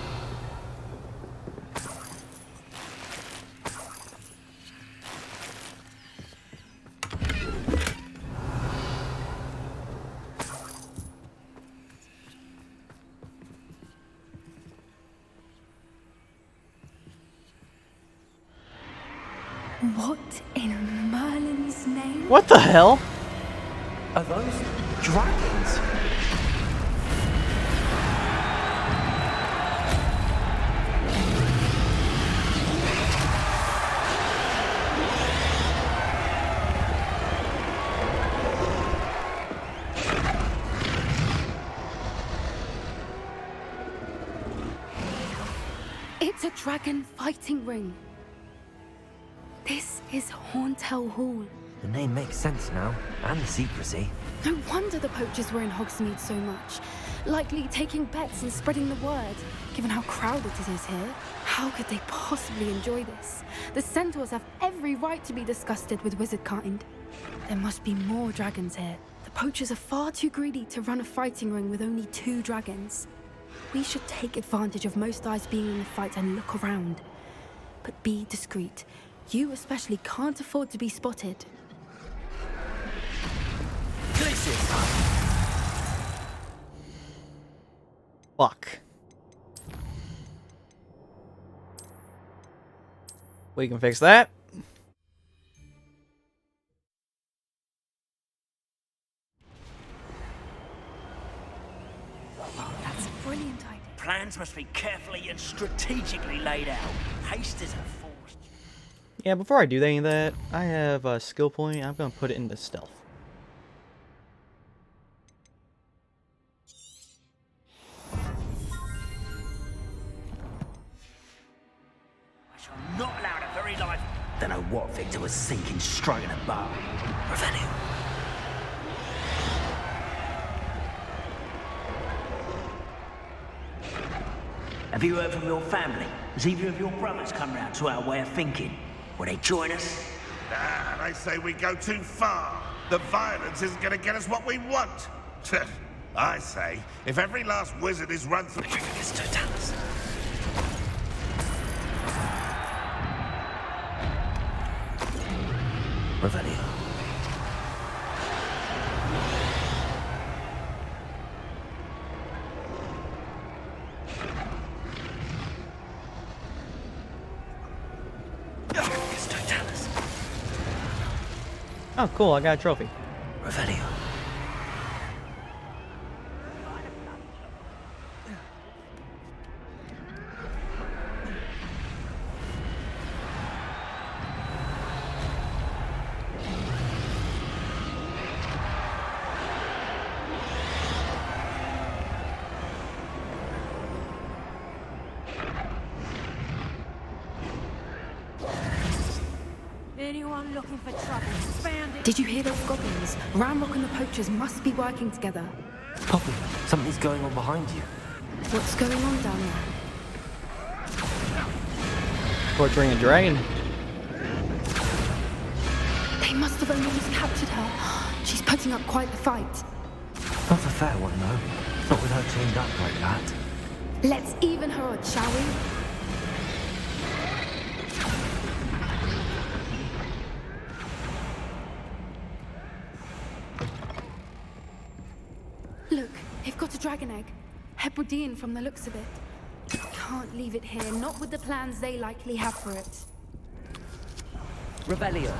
What in Merlin's name? What the hell? Are those dragons? It's a dragon fighting ring. This is Hauntel Hall. The name makes sense now, and the secrecy. No wonder the poachers were in Hogsmeade so much. Likely taking bets and spreading the word, given how crowded it is here. How could they possibly enjoy this? The centaurs have every right to be disgusted with wizardkind. There must be more dragons here. The poachers are far too greedy to run a fighting ring with only 2 dragons. We should take advantage of most eyes being in the fight and look around. But be discreet. You especially can't afford to be spotted. Fuck. We can fix that. That's a brilliant idea. Plans must be carefully and strategically laid out. Haste is enforced. Yeah, before I do any of that, I have a skill point. I'm gonna put it into stealth. I shall not allow a very life. Don't know what Victor was thinking, stroking a bar. Revelio. Have you heard from your family? Has either of your brothers come round to our way of thinking? Will they join us? Nah, they say we go too far. The violence isn't going to get us what we want. I say, if every last wizard is run through... Revelio. Oh, cool, I got a trophy. Revelio. Anyone looking for trouble? Found it. Did you hear those goblins? Ramrock and the poachers must be working together. Poppy, something's going on behind you. What's going on down there? Torturing a dragon. They must have only just captured her. She's putting up quite the fight. Not a fair one, though. Not with her chained up like that. Let's even her odds, shall we? Look, they've got a dragon egg. Hebridean from the looks of it. Can't leave it here, not with the plans they likely have for it. Revelio.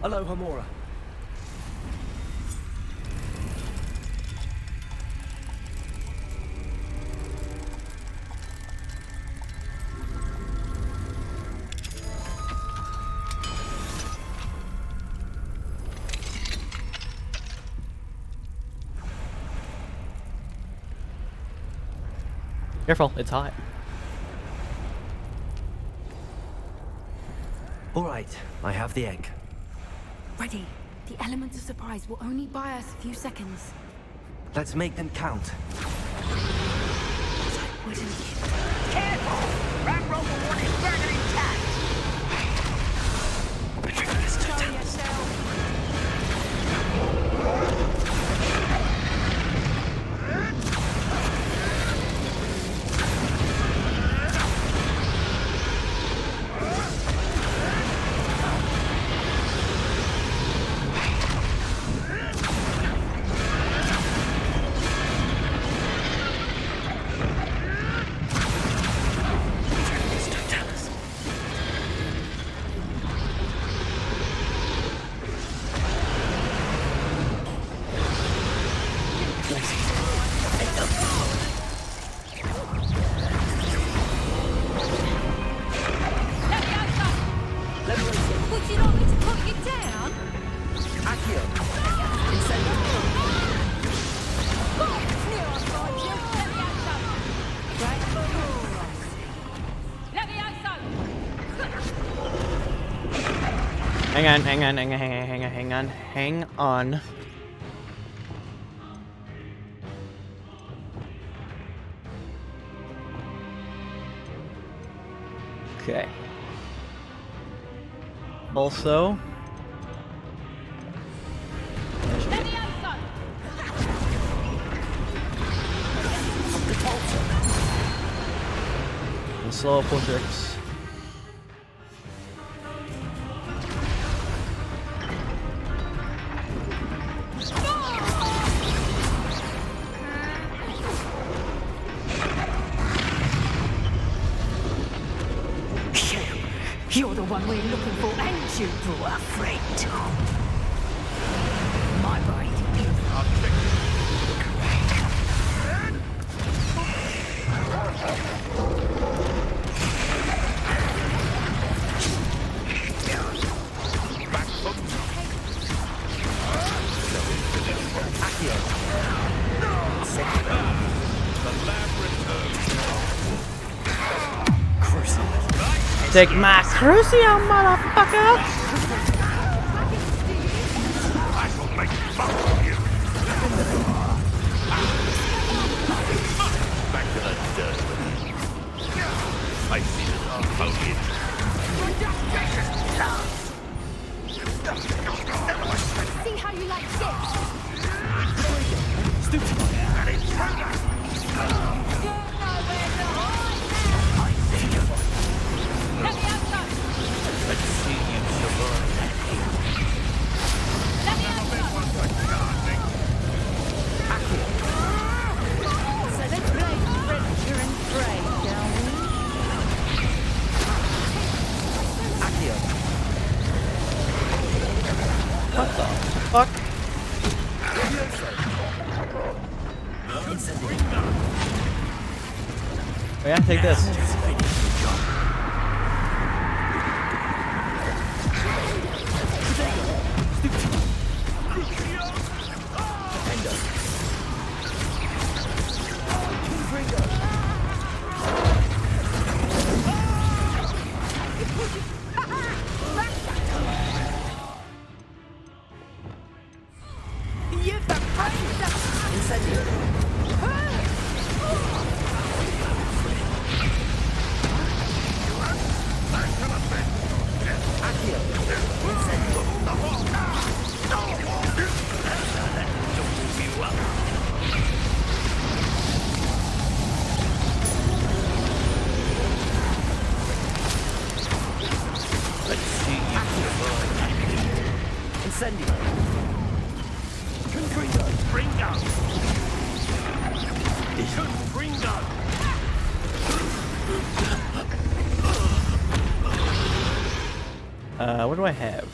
Hello, Hamora. Careful, it's hot. All right, I have the egg. Ready. The element of surprise will only buy us a few seconds. Let's make them count. Careful! Ramrock will want his dragon intact! Show yourself! Hang on. Okay. Also, the slow pull tricks. You're the one we're looking for, ain't you, poor friend? My brain Take my crucio, motherfucker! I shall make fun of you. Back to the dirt. I see the foliage. See how you like this? Stupid. Let's see you survive. So let's play Predator and Prey, shall we? What the fuck? Oh yeah, take this. What do I have?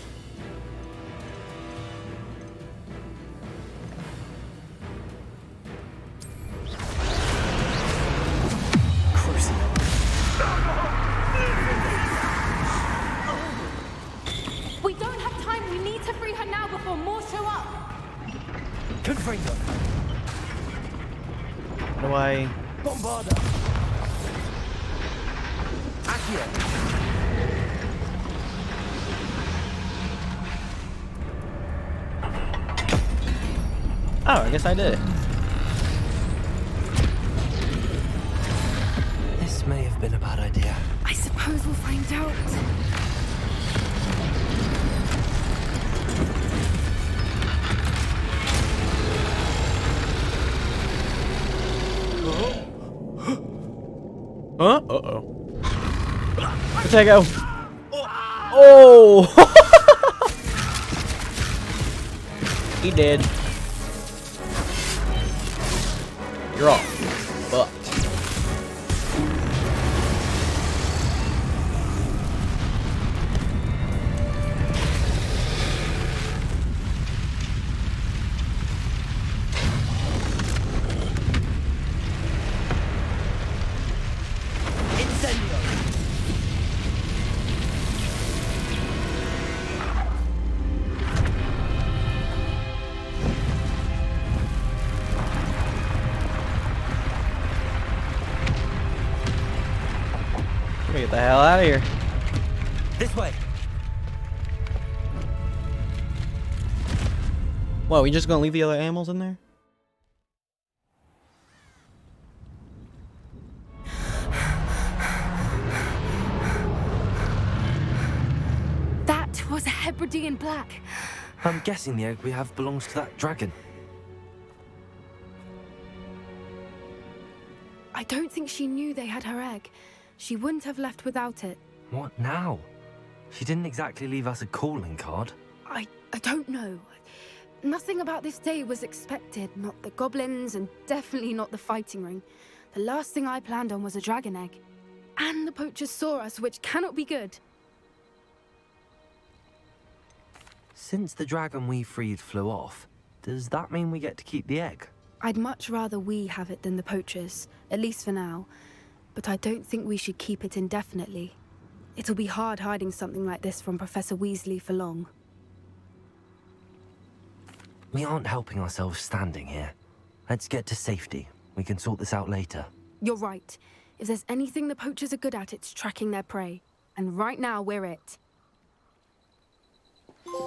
We don't have time. We need to free her now before more show up. Confringo. What do I... Bombarda. Accio. Oh, I guess I did it. This may have been a bad idea. I suppose we'll find out. Huh? Uh-oh. Potato. Oh! He did. You're off. Fucked. Get the hell out of here. This way. What, we just gonna leave the other animals in there? That was a Hebridean black. I'm guessing the egg we have belongs to that dragon. I don't think she knew they had her egg. She wouldn't have left without it. What now? She didn't exactly leave us a calling card. I don't know. Nothing about this day was expected. Not the goblins, and definitely not the fighting ring. The last thing I planned on was a dragon egg. And the poachers saw us, which cannot be good. Since the dragon we freed flew off, does that mean we get to keep the egg? I'd much rather we have it than the poachers, at least for now. But I don't think we should keep it indefinitely. It'll be hard hiding something like this from Professor Weasley for long. We aren't helping ourselves standing here. Let's get to safety. We can sort this out later. You're right. If there's anything the poachers are good at, it's tracking their prey. And right now, we're it.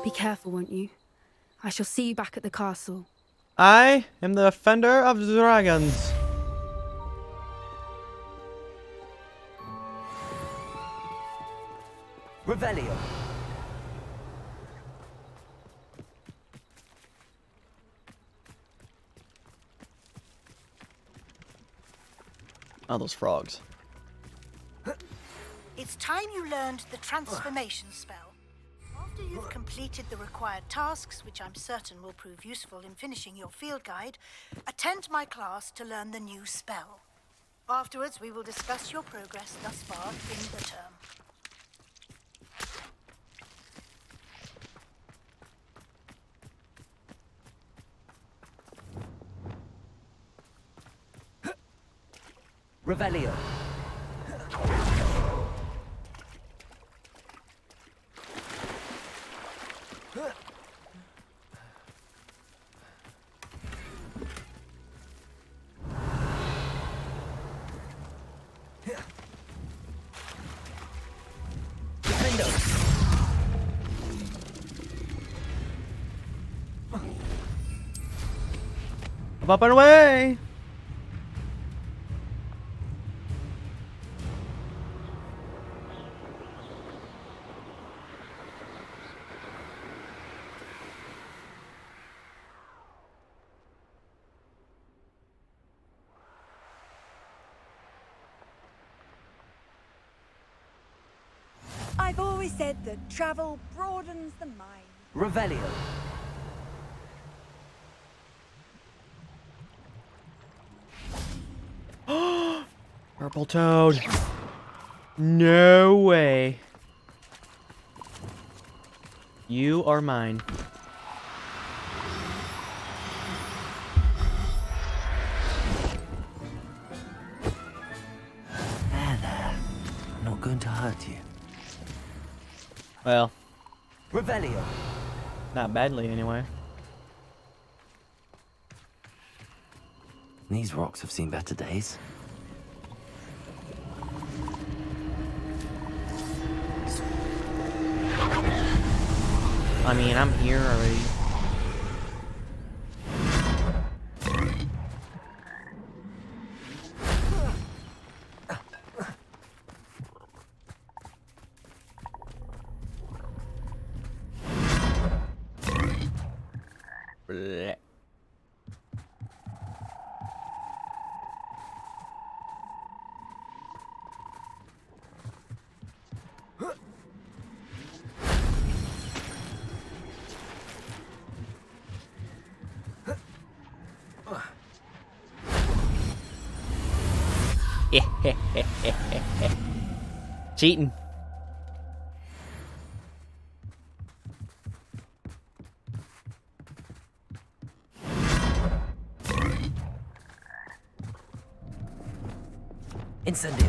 Be careful, won't you? I shall see you back at the castle. I am the defender of dragons. Revelio. Oh, those frogs. It's time you learned the transformation spell. After you've completed the required tasks, which I'm certain will prove useful in finishing your field guide, attend my class to learn the new spell. Afterwards, we will discuss your progress thus far in the term. Revelio. Up and away! I've always said that travel broadens the mind. Revelio. Purple toad. No way. You are mine. There. I'm not going to hurt you. Well, Revelio. not badly anyway. These rocks have seen better days. I mean, I'm here already. Blech. Cheating. Incendio.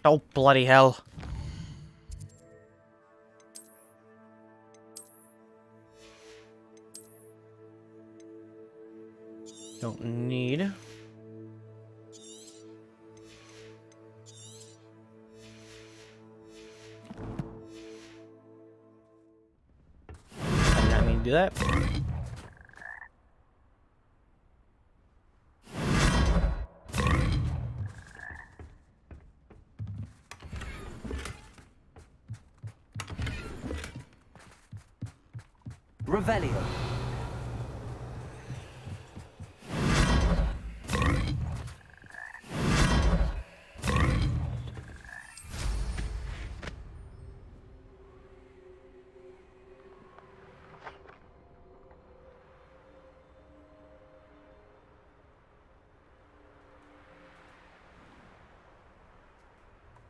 Oh, bloody hell. Don't need. I did not mean to do that. Revelio.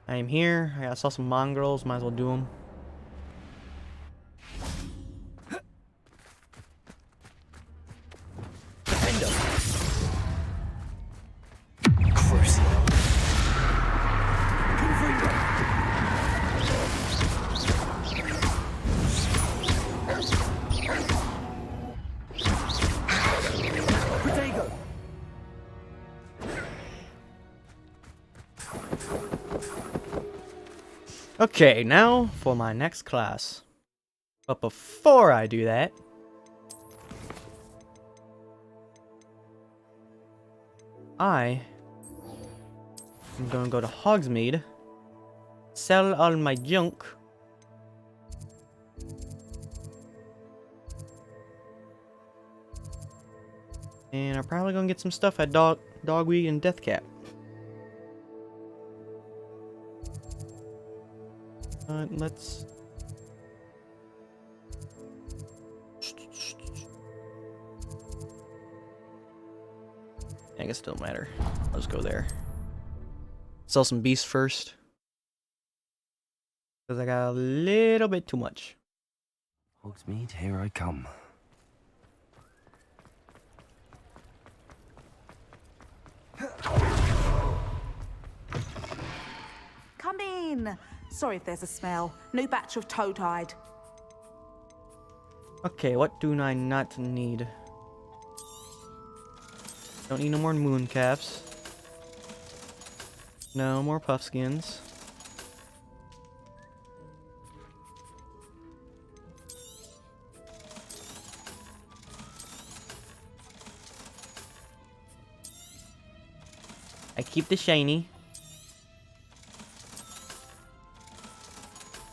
I am here. I saw some mongrels. Might as well do them. Okay, now for my next class. But before I do that, I am gonna go to Hogsmeade, sell all my junk, and I'm probably gonna get some stuff at Dogweed and Deathcap. Let's... I guess it don't matter. I'll just go there. Sell some beasts first. Because I got a little bit too much. Hogsmeade, here I come. Come in. Sorry if there's a smell. New batch of toad-hide. Okay, what do I not need? Don't need no more moon caps. No more puffskins. I keep the shiny.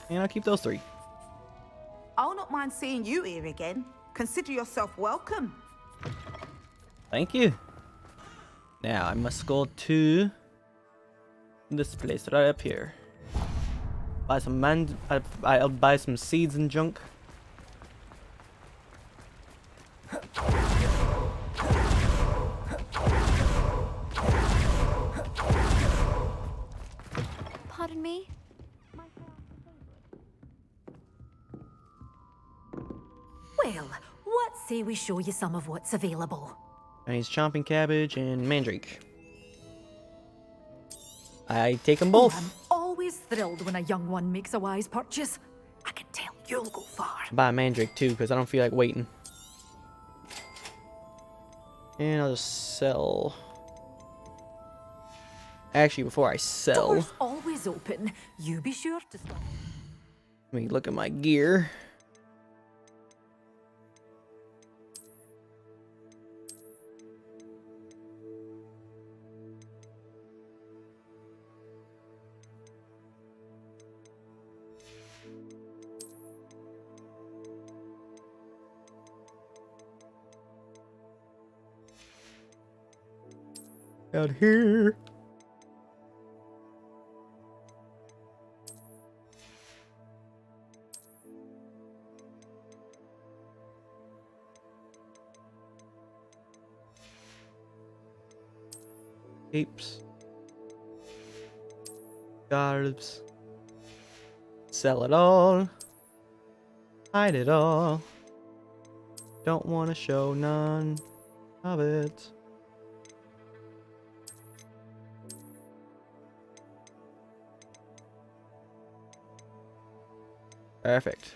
And I'll keep those 3. I'll not mind seeing you here again. Consider yourself welcome. Thank you. Now I must go to this place right up here. Buy some I'll buy some seeds and junk. Pardon me? Well, what say we show you some of what's available? And he's chomping cabbage and mandrake. I take them both. I'm always thrilled when a young one makes a wise purchase. I can tell you'll go far. Buy a mandrake too, because I don't feel like waiting. And I'll just sell. Actually, before I sell, Doors always open. You be sure to stop. let me look at my gear. Out here. Capes. Garbs. Sell it all. Hide it all. Don't want to show none of it. Perfect.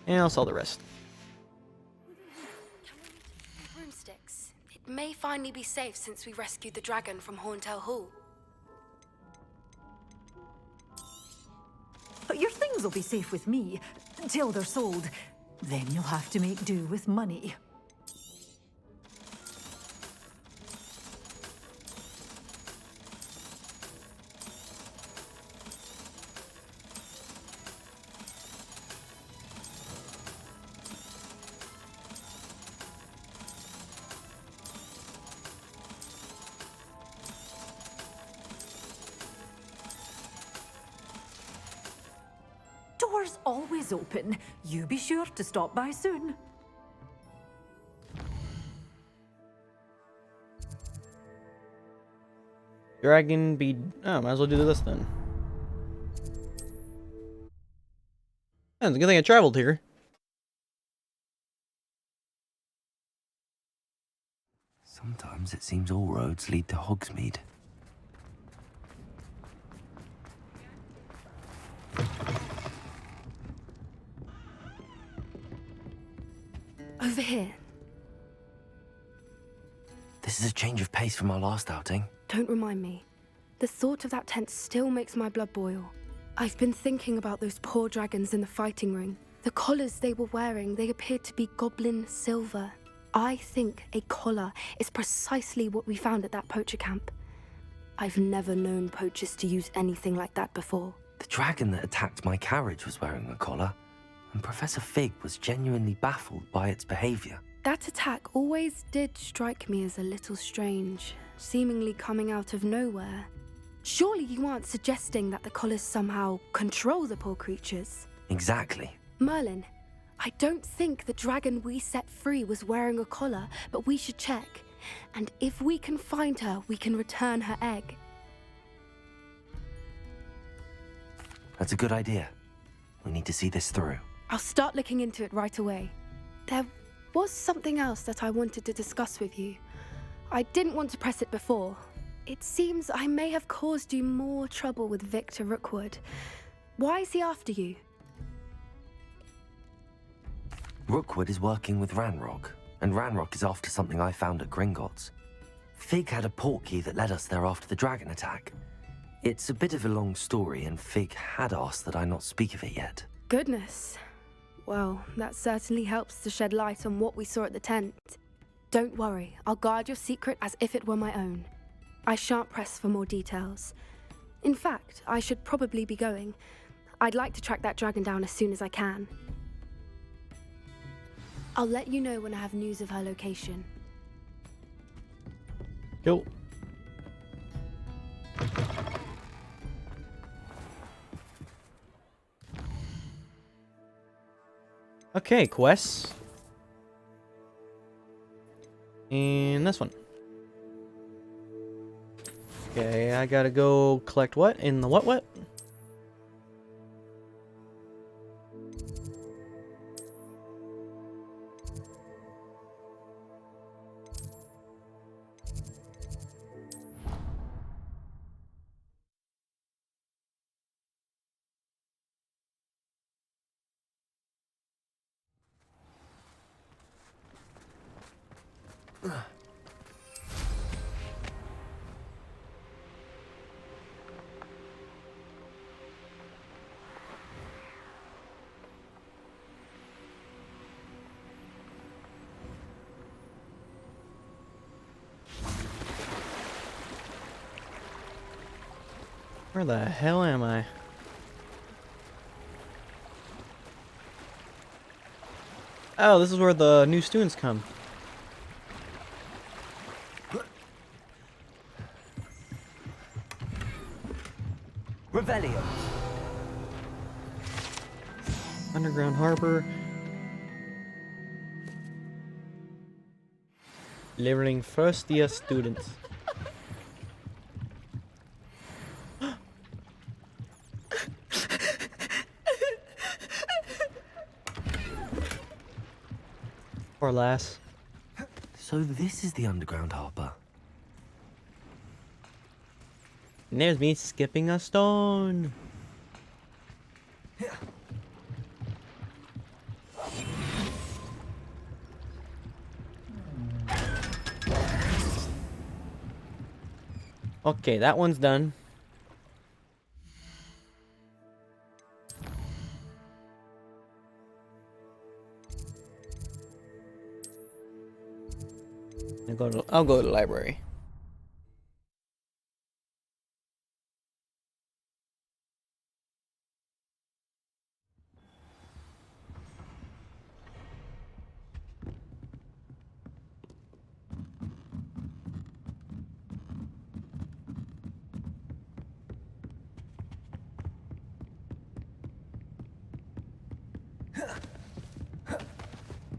And I'll sell the rest. Broomsticks. It may finally be safe since we rescued the dragon from Horntail Hall. But your things will be safe with me until they're sold. Then you'll have to make do with money. Doors always open. You be sure to stop by soon. Dragon be... Oh, might as well do this then. Yeah, it's a good thing I traveled here. Sometimes it seems all roads lead to Hogsmeade. Over here. This is a change of pace from our last outing. Don't remind me. The thought of that tent still makes my blood boil. I've been thinking about those poor dragons in the fighting ring. The collars they were wearing, they appeared to be goblin silver. I think a collar is precisely what we found at that poacher camp. I've never known poachers to use anything like that before. The dragon that attacked my carriage was wearing a collar, and Professor Fig was genuinely baffled by its behavior. That attack always did strike me as a little strange, seemingly coming out of nowhere. Surely you aren't suggesting that the collars somehow control the poor creatures? Exactly. Merlin, I don't think the dragon we set free was wearing a collar, but we should check. And if we can find her, we can return her egg. That's a good idea. We need to see this through. I'll start looking into it right away. There was something else that I wanted to discuss with you. I didn't want to press it before. It seems I may have caused you more trouble with Victor Rookwood. Why is he after you? Rookwood is working with Ranrock, and Ranrock is after something I found at Gringotts. Fig had a portkey that led us there after the dragon attack. It's a bit of a long story, and Fig had asked that I not speak of it yet. Goodness. Well, that certainly helps to shed light on what we saw at the tent. Don't worry, I'll guard your secret as if it were my own. I shan't press for more details. In fact, I should probably be going. I'd like to track that dragon down as soon as I can. I'll let you know when I have news of her location. Cool. Okay, quests. And this one. Okay, I gotta go collect what? In the what? Where the hell am I? Oh, this is where the new students come. Revelio. Underground Harbor. Leveling first year students. Poor lass. So this is the underground harbor. And there's me skipping a stone. Okay, that one's done. I'll go to the library.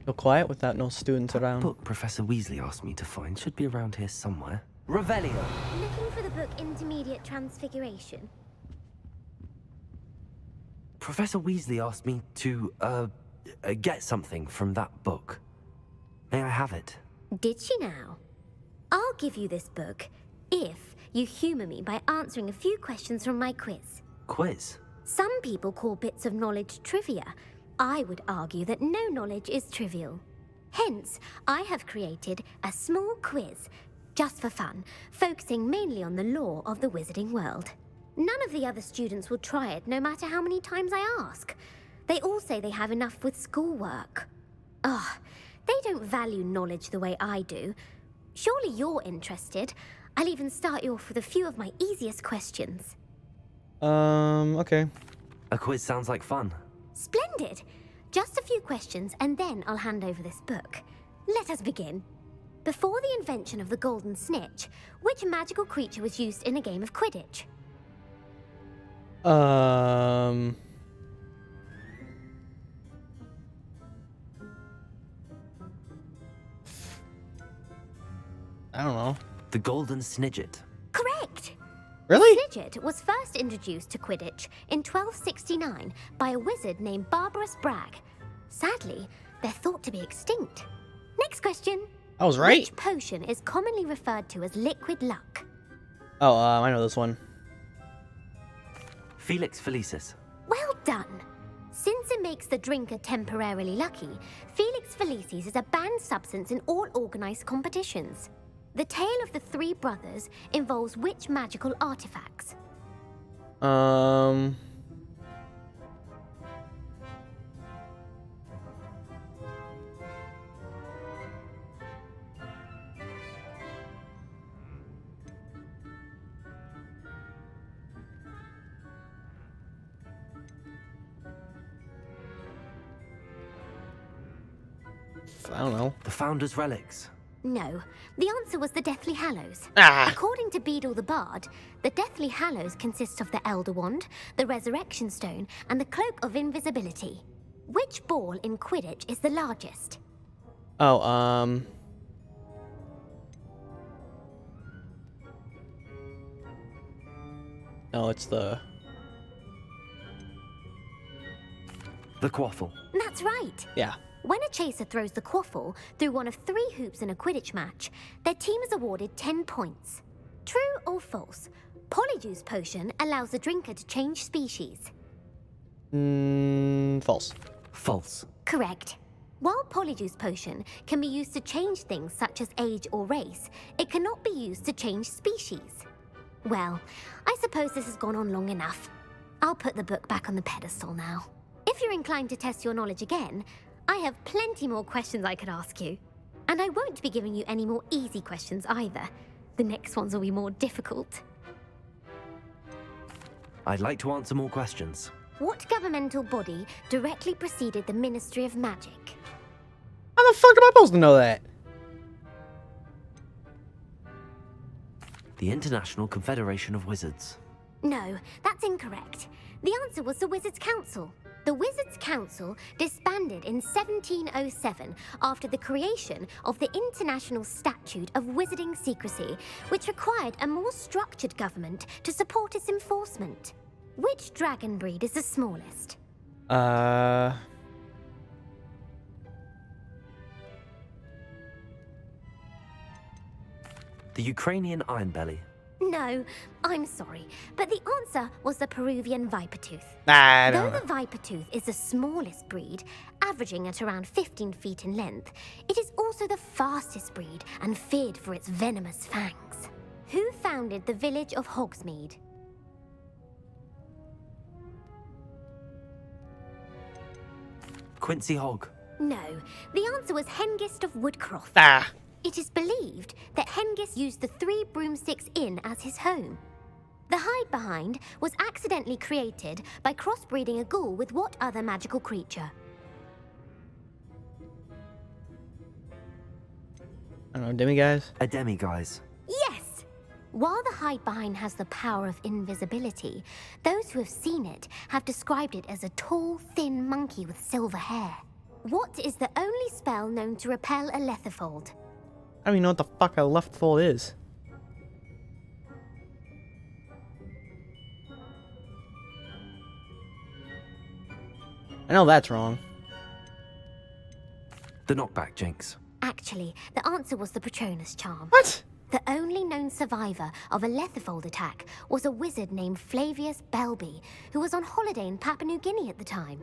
So quiet without no students around. Book Professor Weasley asked me to find should be around here somewhere. Revelio. Looking for the book Intermediate Transfiguration. Professor Weasley asked me to, get something from that book. May I have it? Did she now? I'll give you this book if you humor me by answering a few questions from my quiz. Quiz? Some people call bits of knowledge trivia. I would argue that no knowledge is trivial. Hence, I have created a small quiz just for fun, focusing mainly on the lore of the wizarding world. None of the other students will try it, no matter how many times I ask. They all say they have enough with schoolwork. Ugh, they don't value knowledge the way I do. Surely you're interested. I'll even start you off with a few of my easiest questions. Okay. A quiz sounds like fun. Splendid! Just a few questions, and then I'll hand over this book. Let us begin. Before the invention of the golden snitch, which magical creature was used in a game of Quidditch? I don't know. The golden snidget. Correct! Really? The snidget was first introduced to Quidditch in 1269 by a wizard named Barbarous Bragg. Sadly, they're thought to be extinct. Next question. I was right. Which potion is commonly referred to as liquid luck? Oh, I know this one. Felix Felicis. Well done. Since it makes the drinker temporarily lucky, Felix Felicis is a banned substance in all organized competitions. The tale of the three brothers involves which magical artifacts? I don't know. The Founder's Relics. No, the answer was the Deathly Hallows. Ah. According to Beadle the Bard, the Deathly Hallows consists of the Elder Wand, the Resurrection Stone, and the Cloak of Invisibility. Which ball in Quidditch is the largest? Oh, no, it's the quaffle. That's right. Yeah. When a chaser throws the quaffle through one of 3 hoops in a Quidditch match, their team is awarded 10 points. True or false? Polyjuice potion allows the drinker to change species. False. False. Correct. While Polyjuice potion can be used to change things such as age or race, it cannot be used to change species. Well, I suppose this has gone on long enough. I'll put the book back on the pedestal now. If you're inclined to test your knowledge again, I have plenty more questions I could ask you. And I won't be giving you any more easy questions either. The next ones will be more difficult. I'd like to answer more questions. What governmental body directly preceded the Ministry of Magic? How the fuck am I supposed to know that? The International Confederation of Wizards. No, that's incorrect. The answer was the Wizards' Council. The Wizards' Council disbanded in 1707 after the creation of the International Statute of Wizarding Secrecy, which required a more structured government to support its enforcement. Which dragon breed is the smallest? The Ukrainian Ironbelly. No, I'm sorry, but the answer was the Peruvian Vipertooth. I Though don't know. the Vipertooth is the smallest breed, averaging at around 15 feet in length, it is also the fastest breed and feared for its venomous fangs. Who founded the village of Hogsmeade? Quincy Hogg. No, the answer was Hengist of Woodcroft. Ah. It is believed that Hengist used the 3 Broomsticks Inn as his home. The hide behind was accidentally created by crossbreeding a ghoul with what other magical creature? I don't know, demiguise? A demiguise. Yes! While the hide behind has the power of invisibility, those who have seen it have described it as a tall, thin monkey with silver hair. What is the only spell known to repel a letherfold? I don't even know what the fuck a left fold is. I know that's wrong. The knockback jinx. Actually, the answer was the Patronus charm. What? The only known survivor of a letherfold attack was a wizard named Flavius Belby, who was on holiday in Papua New Guinea at the time.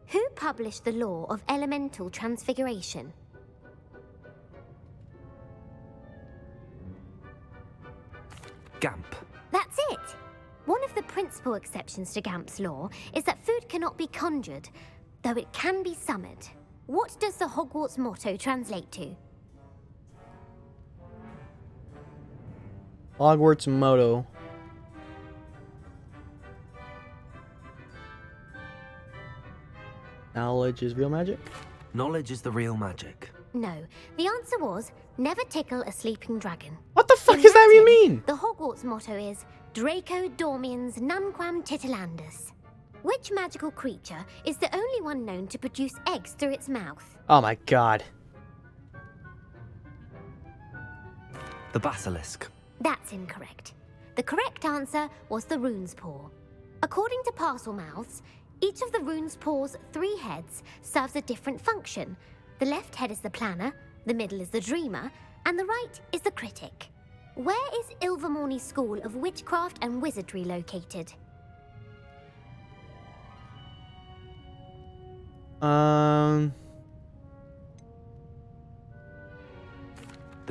Who published the law of elemental transfiguration? Gamp. That's it! One of the principal exceptions to Gamp's law is that food cannot be conjured, though it can be summoned. What does the Hogwarts motto translate to? Hogwarts motto. Knowledge is real magic? Knowledge is the real magic. No, the answer was, never tickle a sleeping dragon. What the fuck does that even mean? The Hogwarts motto is, Draco dormiens nunquam titilandus. Which magical creature is the only one known to produce eggs through its mouth? Oh my god. The basilisk. That's incorrect. The correct answer was the rune's paw. According to Parselmouths, each of the rune's paw's 3 heads serves a different function. The left head is the planner, the middle is the dreamer, and the right is the critic. Where is Ilvermorny's School of Witchcraft and Wizardry located? The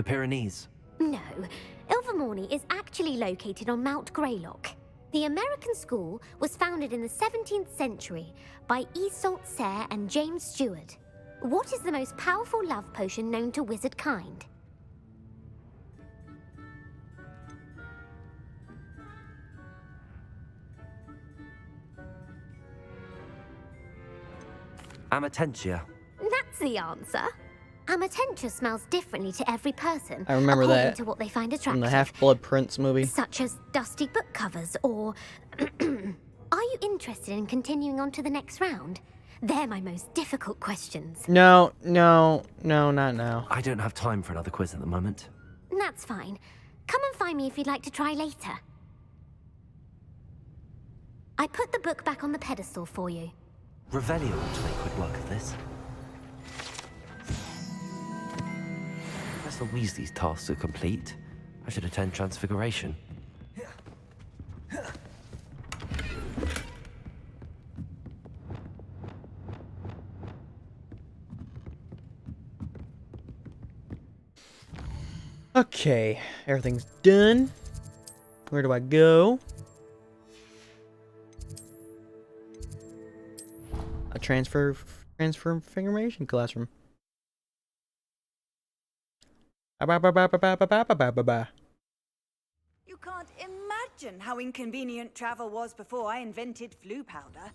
Pyrenees. No, Ilvermorny is actually located on Mount Greylock. The American school was founded in the 17th century by Isolde Sayre and James Stewart. What is the most powerful love potion known to wizard kind? Amatentia. That's the answer. Amatentia smells differently to every person. I remember according that to what they find attractive. from the Half-Blood Prince movie. Such as dusty book covers or... Are you interested in continuing on to the next round? They're my most difficult questions. No, not now. I don't have time for another quiz at the moment. That's fine. Come and find me if you'd like to try later. I put the book back on the pedestal for you. Revelio ought to make quick work of this. As the Weasley's tasks are complete, I should attend Transfiguration. Okay, everything's done. Where do I go? A transformation classroom. You can't imagine how inconvenient travel was before I invented flu powder.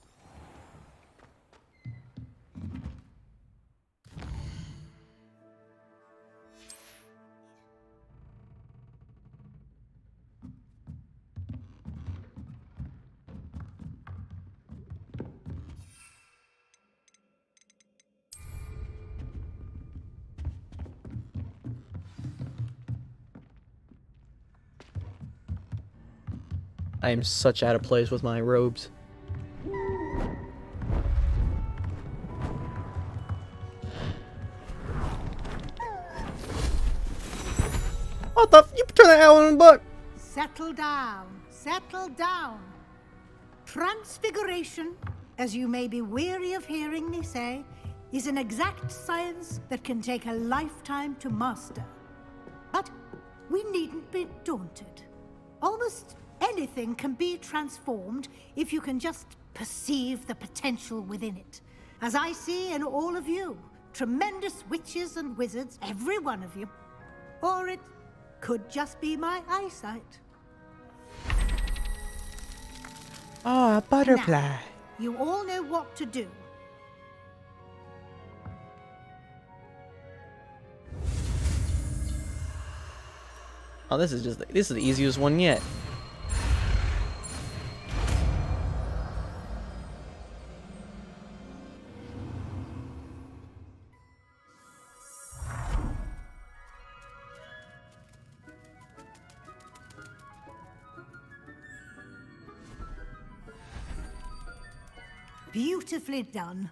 I am such out of place with my robes. What the you turn that hell in the book? Settle down. Settle down. Transfiguration, as you may be weary of hearing me say, is an exact science that can take a lifetime to master. But we needn't be daunted. Almost anything can be transformed if you can just perceive the potential within it. As I see in all of you, tremendous witches and wizards, every one of you. Or it could just be my eyesight. Oh, a butterfly. Now, you all know what to do. Oh, this is the easiest one yet. Beautifully done.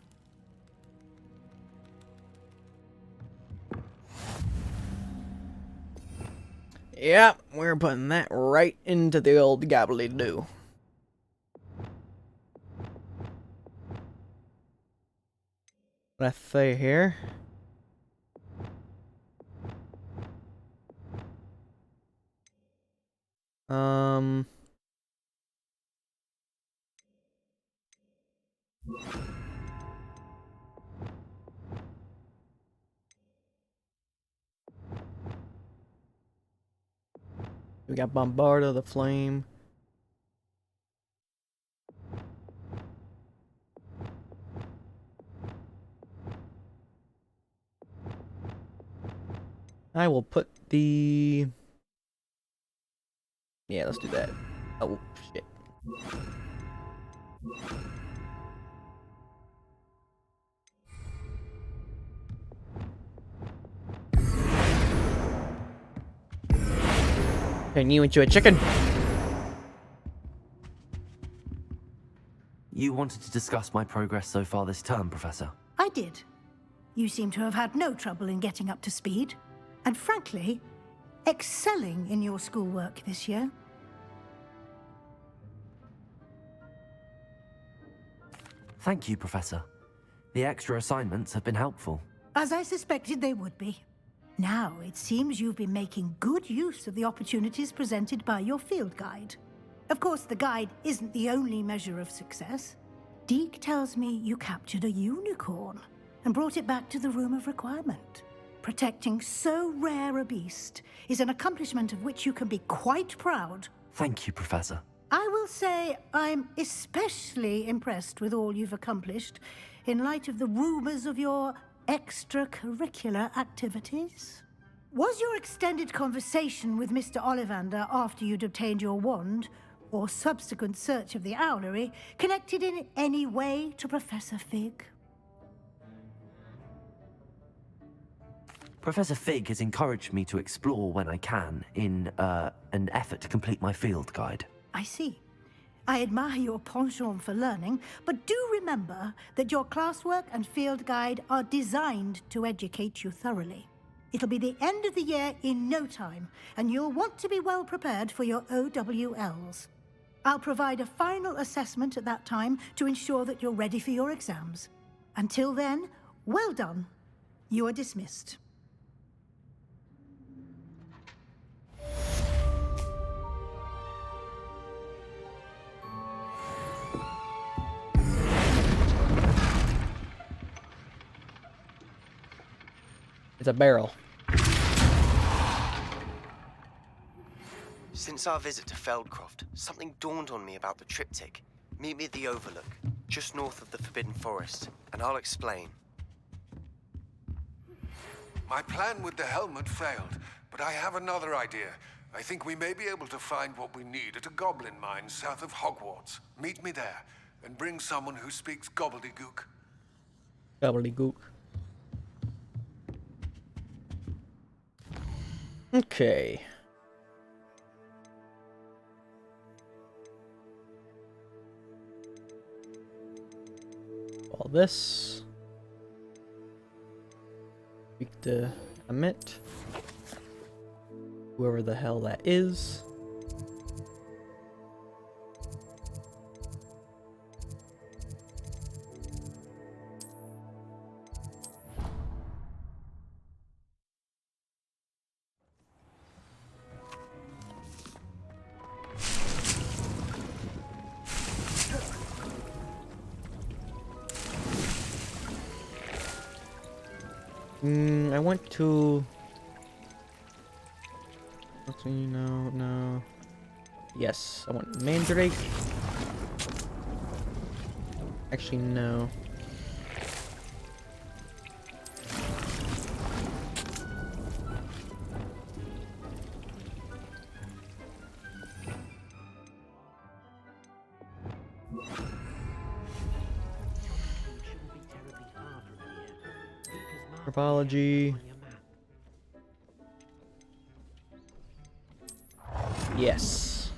Yep, we're putting that right into the old gobbly-doo. What I say here? We got Bombarda, the Flame. I will put the... Yeah, let's do that. Oh, shit. Turn you into a chicken. You wanted to discuss my progress so far this term, Professor? I did. You seem to have had no trouble in getting up to speed. And frankly, excelling in your schoolwork this year. Thank you, Professor. The extra assignments have been helpful. As I suspected they would be. Now, it seems you've been making good use of the opportunities presented by your field guide. Of course, the guide isn't the only measure of success. Deke tells me you captured a unicorn and brought it back to the Room of Requirement. Protecting so rare a beast is an accomplishment of which you can be quite proud. Thank you, Professor. I will say I'm especially impressed with all you've accomplished in light of the rumors of your extracurricular activities. Was your extended conversation with Mr. Ollivander after you'd obtained your wand, or subsequent search of the owlery, connected in any way to Professor Fig? Professor Fig has encouraged me to explore when I can in an effort to complete my field guide. I see. I admire your penchant for learning, but do remember that your classwork and field guide are designed to educate you thoroughly. It'll be the end of the year in no time, and you'll want to be well prepared for your OWLs. I'll provide a final assessment at that time to ensure that you're ready for your exams. Until then, well done. You are dismissed. It's a barrel. Since our visit to Feldcroft, something dawned on me about the triptych. Meet me at the Overlook, just north of the Forbidden Forest, and I'll explain. My plan with the helmet failed, but I have another idea. I think we may be able to find what we need at a goblin mine south of Hogwarts. Meet me there, and bring someone who speaks gobbledygook. Gobbledygook. Okay. All this. Speak to Amit. Whoever the hell that is. I want to... Actually, no. Yes, I want Mandrake. Actually, no. Herbology. Yes.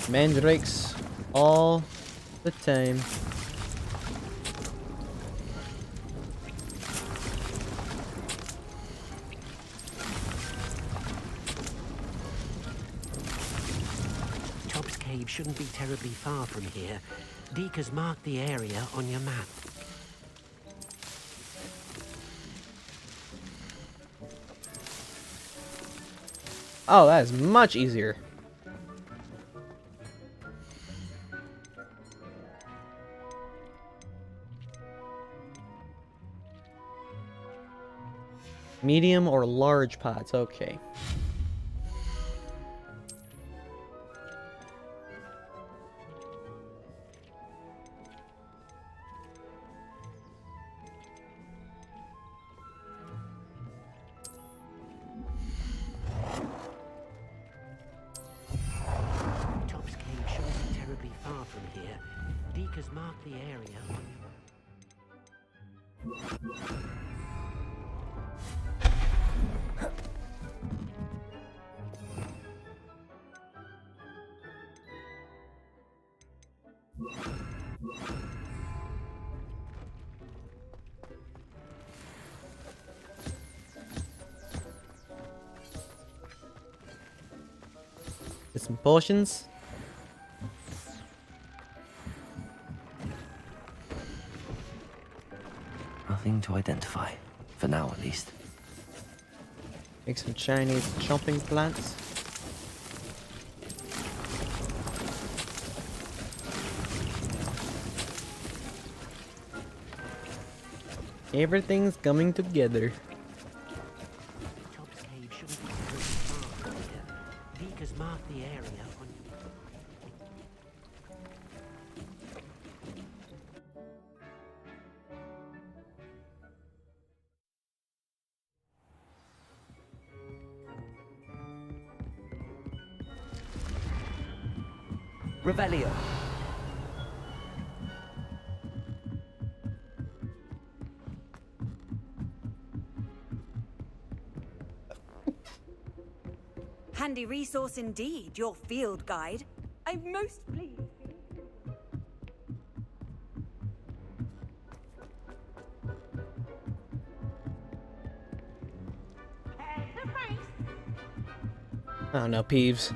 Mandrakes all the time. cave shouldn't be terribly far from here. Deek has marked the area on your map. Oh, that is much easier. Medium or large pots, okay. Top's cave shouldn't be terribly far from here. Deek has marked the area on your map. Get some potions. Nothing to identify. For now, at least. Make some Chinese chomping plants. Everything's coming together. Top's cave shouldn't be very far from here. Deek has marked the area on Revelio. Handy resource indeed, your field guide. I'm most pleased. Oh no, Peeves.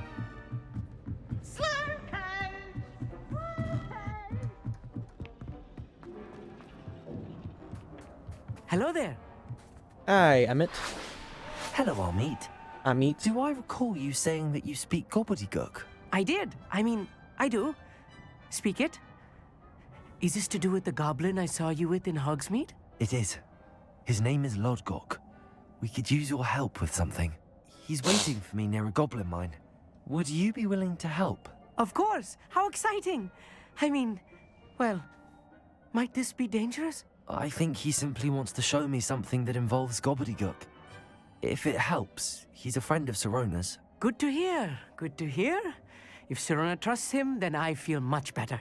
Hello there. Hi, Emmett. Hello, Hogsmeade. Amit. Do I recall you saying that you speak gobbledygook? I did. I do. Speak it. Is this to do with the goblin I saw you with in Hogsmeade? It is. His name is Lodgok. We could use your help with something. He's waiting for me near a goblin mine. Would you be willing to help? Of course. How exciting. Well, might this be dangerous? I think he simply wants to show me something that involves gobbledygook. If it helps, he's a friend of Sirona's. Good to hear. Good to hear. If Sirona trusts him, then I feel much better.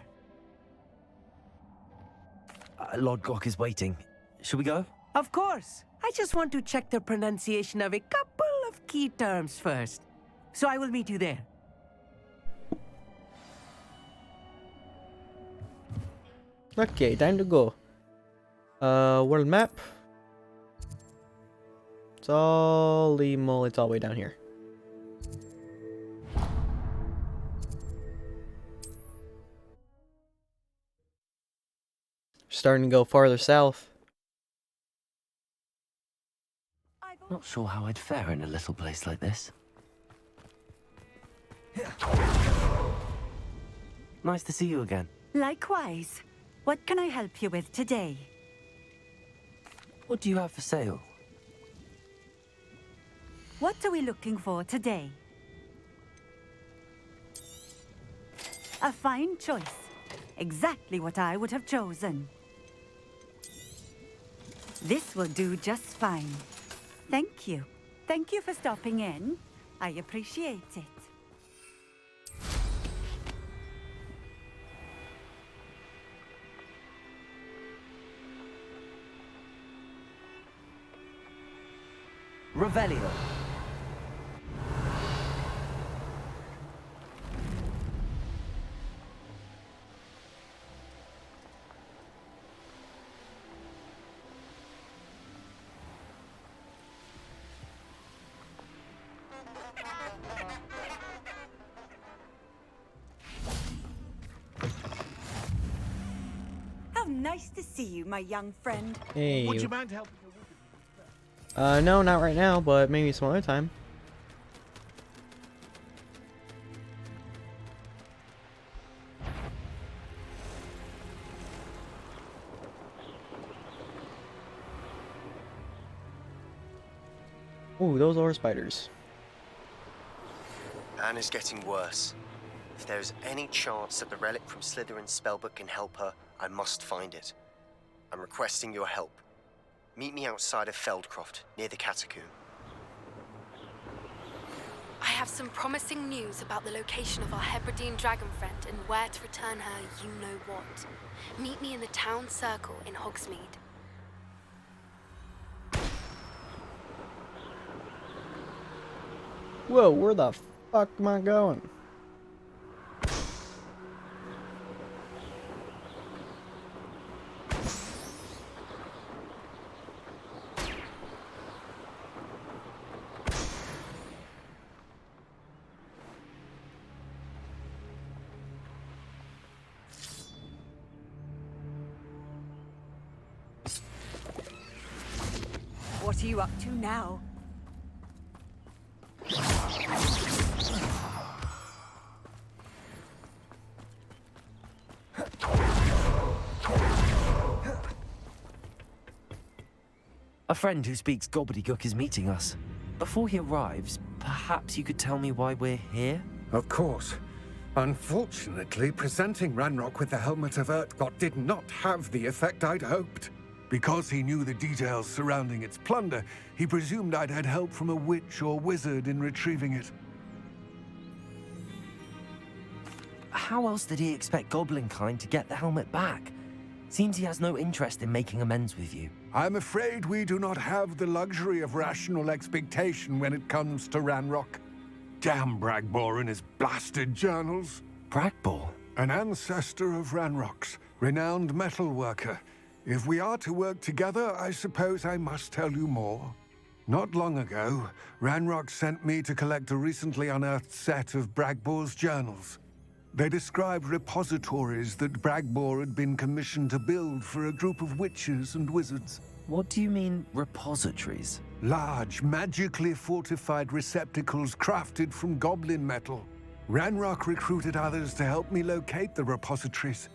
Lodgok is waiting. Shall we go? Of course. I just want to check the pronunciation of a couple of key terms first. So I will meet you there. Okay, time to go. World map. It's all the mole. It's all the way down here. Starting to go farther south. Not sure how I'd fare in a little place like this. Nice to see you again. Likewise. What can I help you with today? What do you have for sale? What are we looking for today? A fine choice. Exactly what I would have chosen. This will do just fine. Thank you. Thank you for stopping in. I appreciate it. Revelio. How nice to see you, my young friend. Hey. Would you mind helping? No, not right now, but maybe some other time. Ooh, those are spiders. Anna's getting worse. If there is any chance that the relic from Slytherin's spellbook can help her, I must find it. I'm requesting your help. Meet me outside of Feldcroft, near the Catacomb. I have some promising news about the location of our Hebridean dragon friend and where to return her you-know-what. Meet me in the town circle in Hogsmeade. Whoa, where the fuck am I going? What are you up to now? A friend who speaks gobbledygook is meeting us. Before he arrives, perhaps you could tell me why we're here? Of course. Unfortunately, presenting Ranrock with the Helmet of Urtkot did not have the effect I'd hoped. Because he knew the details surrounding its plunder, he presumed I'd had help from a witch or wizard in retrieving it. How else did he expect Goblinkind to get the helmet back? Seems he has no interest in making amends with you. I'm afraid we do not have the luxury of rational expectation when it comes to Ranrock. Damn Bragbor and his blasted journals. Bragbor? An ancestor of Ranrock's, renowned metalworker. If we are to work together, I suppose I must tell you more. Not long ago, Ranrock sent me to collect a recently unearthed set of Bragbor's journals. They described repositories that Bragbor had been commissioned to build for a group of witches and wizards. What do you mean, repositories? Large, magically fortified receptacles crafted from goblin metal. Ranrock recruited others to help me locate the repositories.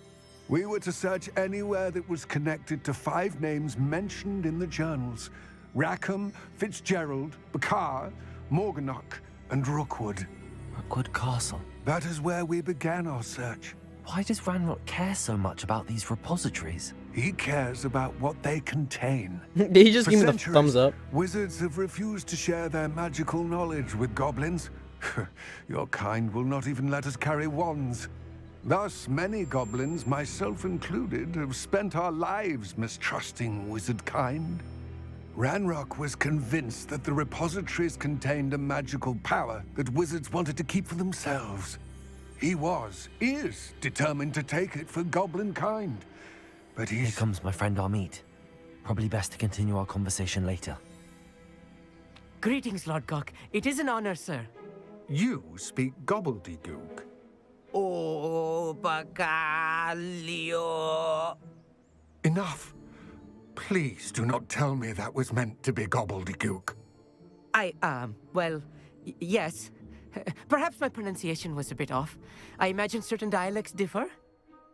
We were to search anywhere that was connected to 5 names mentioned in the journals: Rackham, Fitzgerald, Bakar, Morganach, and Rookwood. Rookwood Castle? That is where we began our search. Why does Ranrock care so much about these repositories? He cares about what they contain. Did he just For give me the centuries, thumbs up? Wizards have refused to share their magical knowledge with goblins. Your kind will not even let us carry wands. Thus, many goblins, myself included, have spent our lives mistrusting wizard kind. Ranrock was convinced that the repositories contained a magical power that wizards wanted to keep for themselves. He is determined to take it for goblin kind. But Here comes my friend Hogsmeade. Probably best to continue our conversation later. Greetings, Lord Gok. It is an honor, sir. You speak gobbledygook. Oh, Bacalio. Enough. Please do not tell me that was meant to be gobbledygook. Well, yes. Perhaps my pronunciation was a bit off. I imagine certain dialects differ?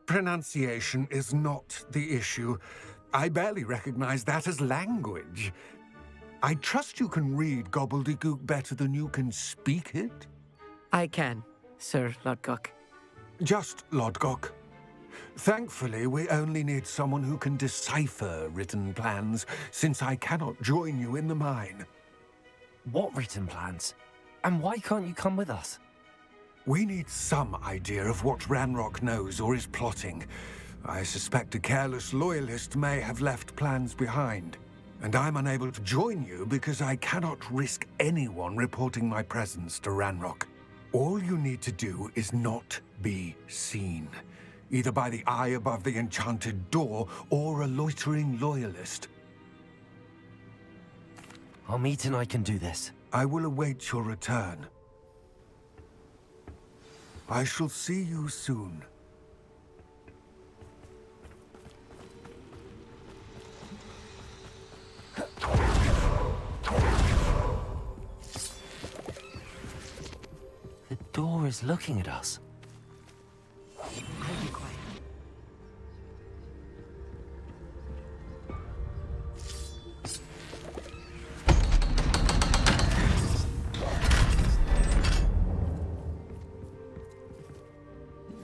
Pronunciation is not the issue. I barely recognize that as language. I trust you can read gobbledygook better than you can speak it? I can, Sir Lodgok. Just Lodgok. Thankfully, we only need someone who can decipher written plans, since I cannot join you in the mine. What written plans? And why can't you come with us? We need some idea of what Ranrock knows or is plotting. I suspect a careless loyalist may have left plans behind. And I'm unable to join you because I cannot risk anyone reporting my presence to Ranrock. All you need to do is not be seen, either by the eye above the enchanted door or a loitering loyalist. Hogsmeade and I can do this. I will await your return. I shall see you soon. door is looking at us. I'll be quiet.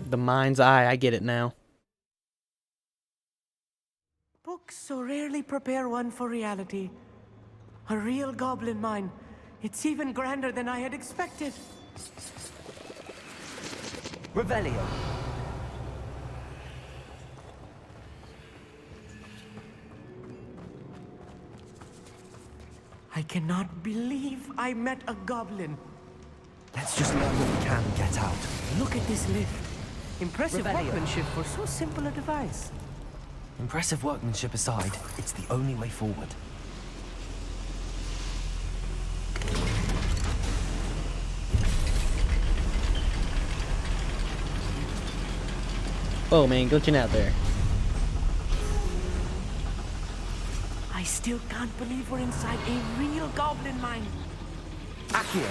The mind's eye, I get it now. Books so rarely prepare one for reality. A real goblin mine. It's even grander than I had expected. Revelio. I cannot believe I met a goblin. Let's just learn what we can and get out. Look at this lift. Impressive Revelio. workmanship for so simple a device. Impressive workmanship aside, it's the only way forward. Whoa, man, glitching out there. I still can't believe we're inside a real goblin mine. Accio.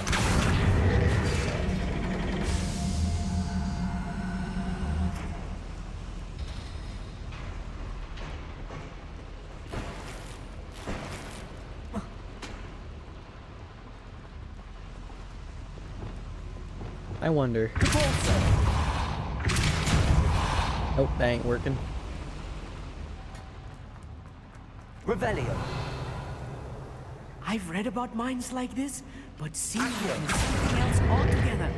I wonder. Oh, that ain't working. Revelio. I've read about mines like this, but seeing them is something else altogether.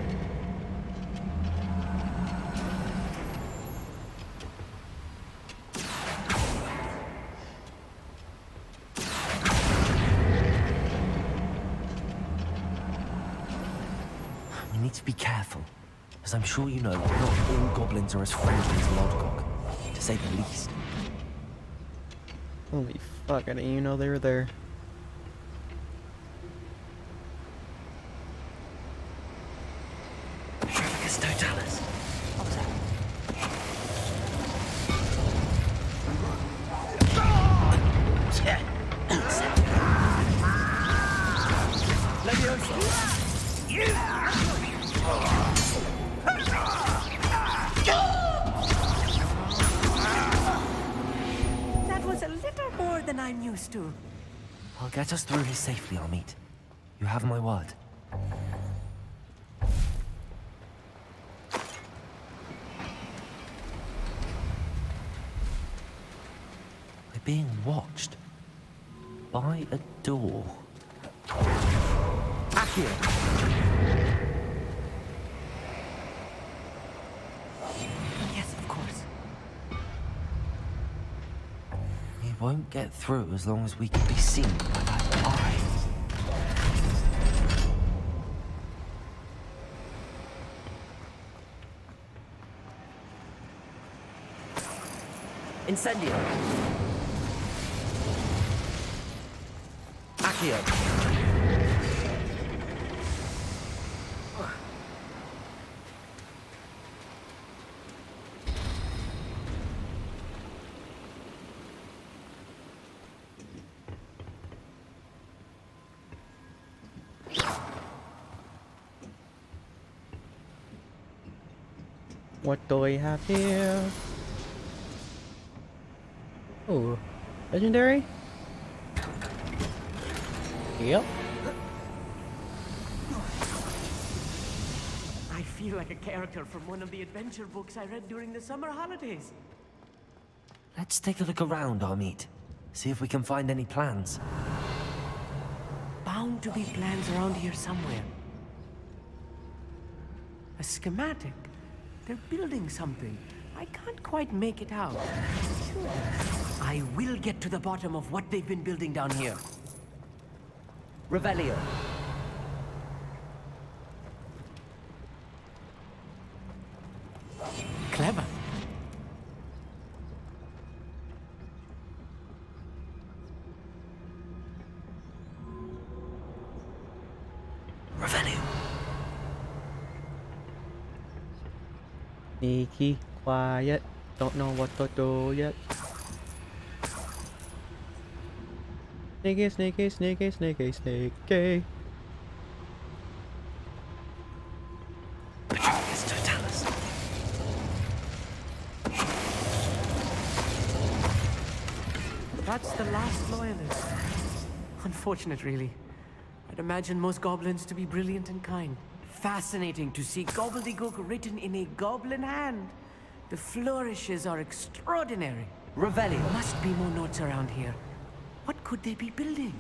We need to be careful, as I'm sure you know, not all goblins are as friendly as Lodgok, to say the least. Holy fuck, I didn't even know they were there. Shricus totalis. What was that? That was a little more than I'm used to. I'll get us through here safely, Hogsmeade. You have my word. We're being watched by a door. Accio. Yes, of course. We won't get through as long as we can be seen by that eye. Incendio. Accio. What do we have here? Oh, legendary? Yep. I feel like a character from one of the adventure books I read during the summer holidays. Let's take a look around, Hogsmeade. See if we can find any plans. Bound to be plans around here somewhere. A schematic. They're building something. I can't quite make it out. I will get to the bottom of what they've been building down here. Revelio. Clever. Revelio. Sneaky, quiet, don't know what to do yet. Sneaky, sneaky, sneaky, sneaky, sneaky. unfortunate, really. I'd imagine most goblins to be brilliant and kind. Fascinating to see gobbledygook written in a goblin hand. The flourishes are extraordinary. Revelio. Must be more notes around here. What could they be building?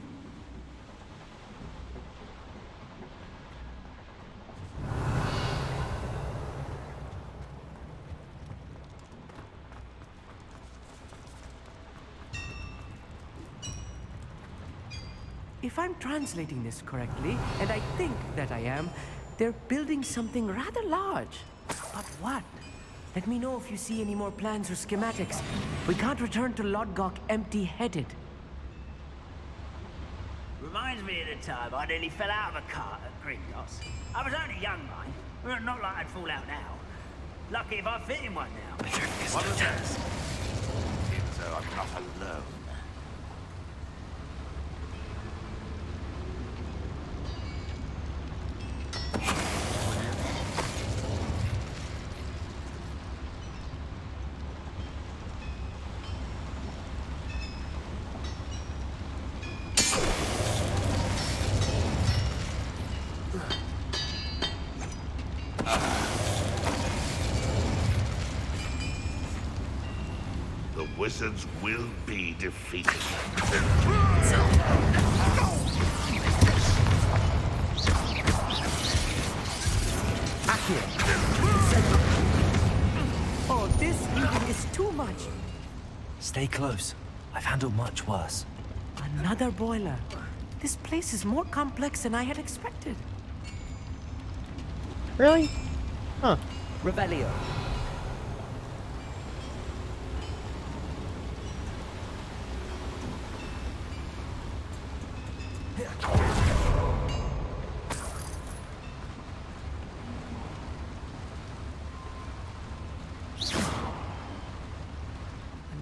If I'm translating this correctly, and I think that I am, they're building something rather large. But what? Let me know if you see any more plans or schematics. We can't return to Lodgok empty-headed. Reminds me of the time I nearly fell out of a cart at Gringotts. I was only young, mind. But not like I'd fall out now. Lucky if I fit in one now. What was that? Seems though I'm not alone. The wizards will be defeated. Oh, this even is too much. Stay close. I've handled much worse. Another boiler. This place is more complex than I had expected. Really? Huh. Revelio.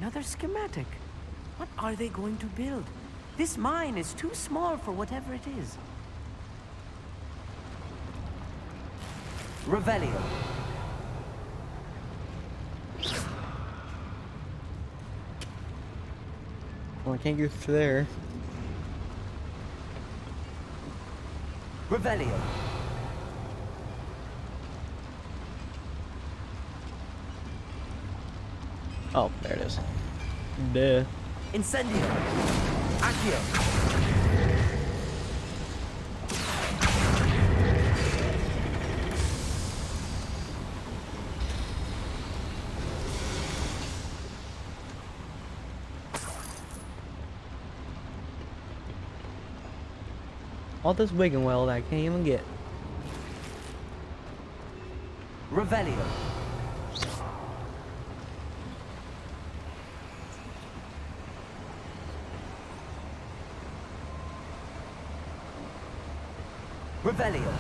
Another schematic. What are they going to build? This mine is too small for whatever it is. Revelio. Well, I can't go through there. Revelio. Oh, there it is. Duh. Incendio. Accio. All this wigging well that I can't even get. Revelio. Revelio.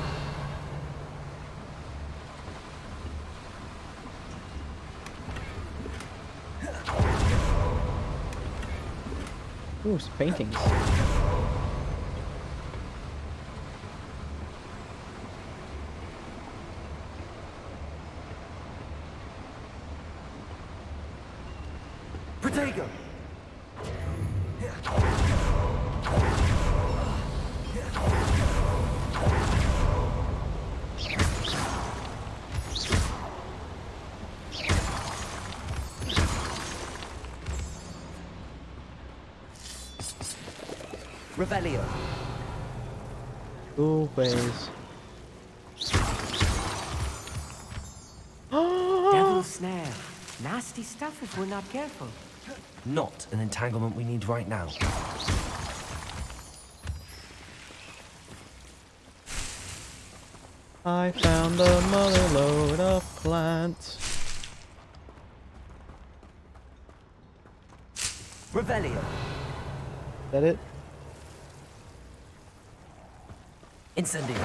Ooh, some paintings. Protego. Revelio. Cool ways. Devil snare. Nasty stuff if we're not careful. Not an entanglement we need right now. I found the mother lode of plants. Revelio. Is that it? Incendio.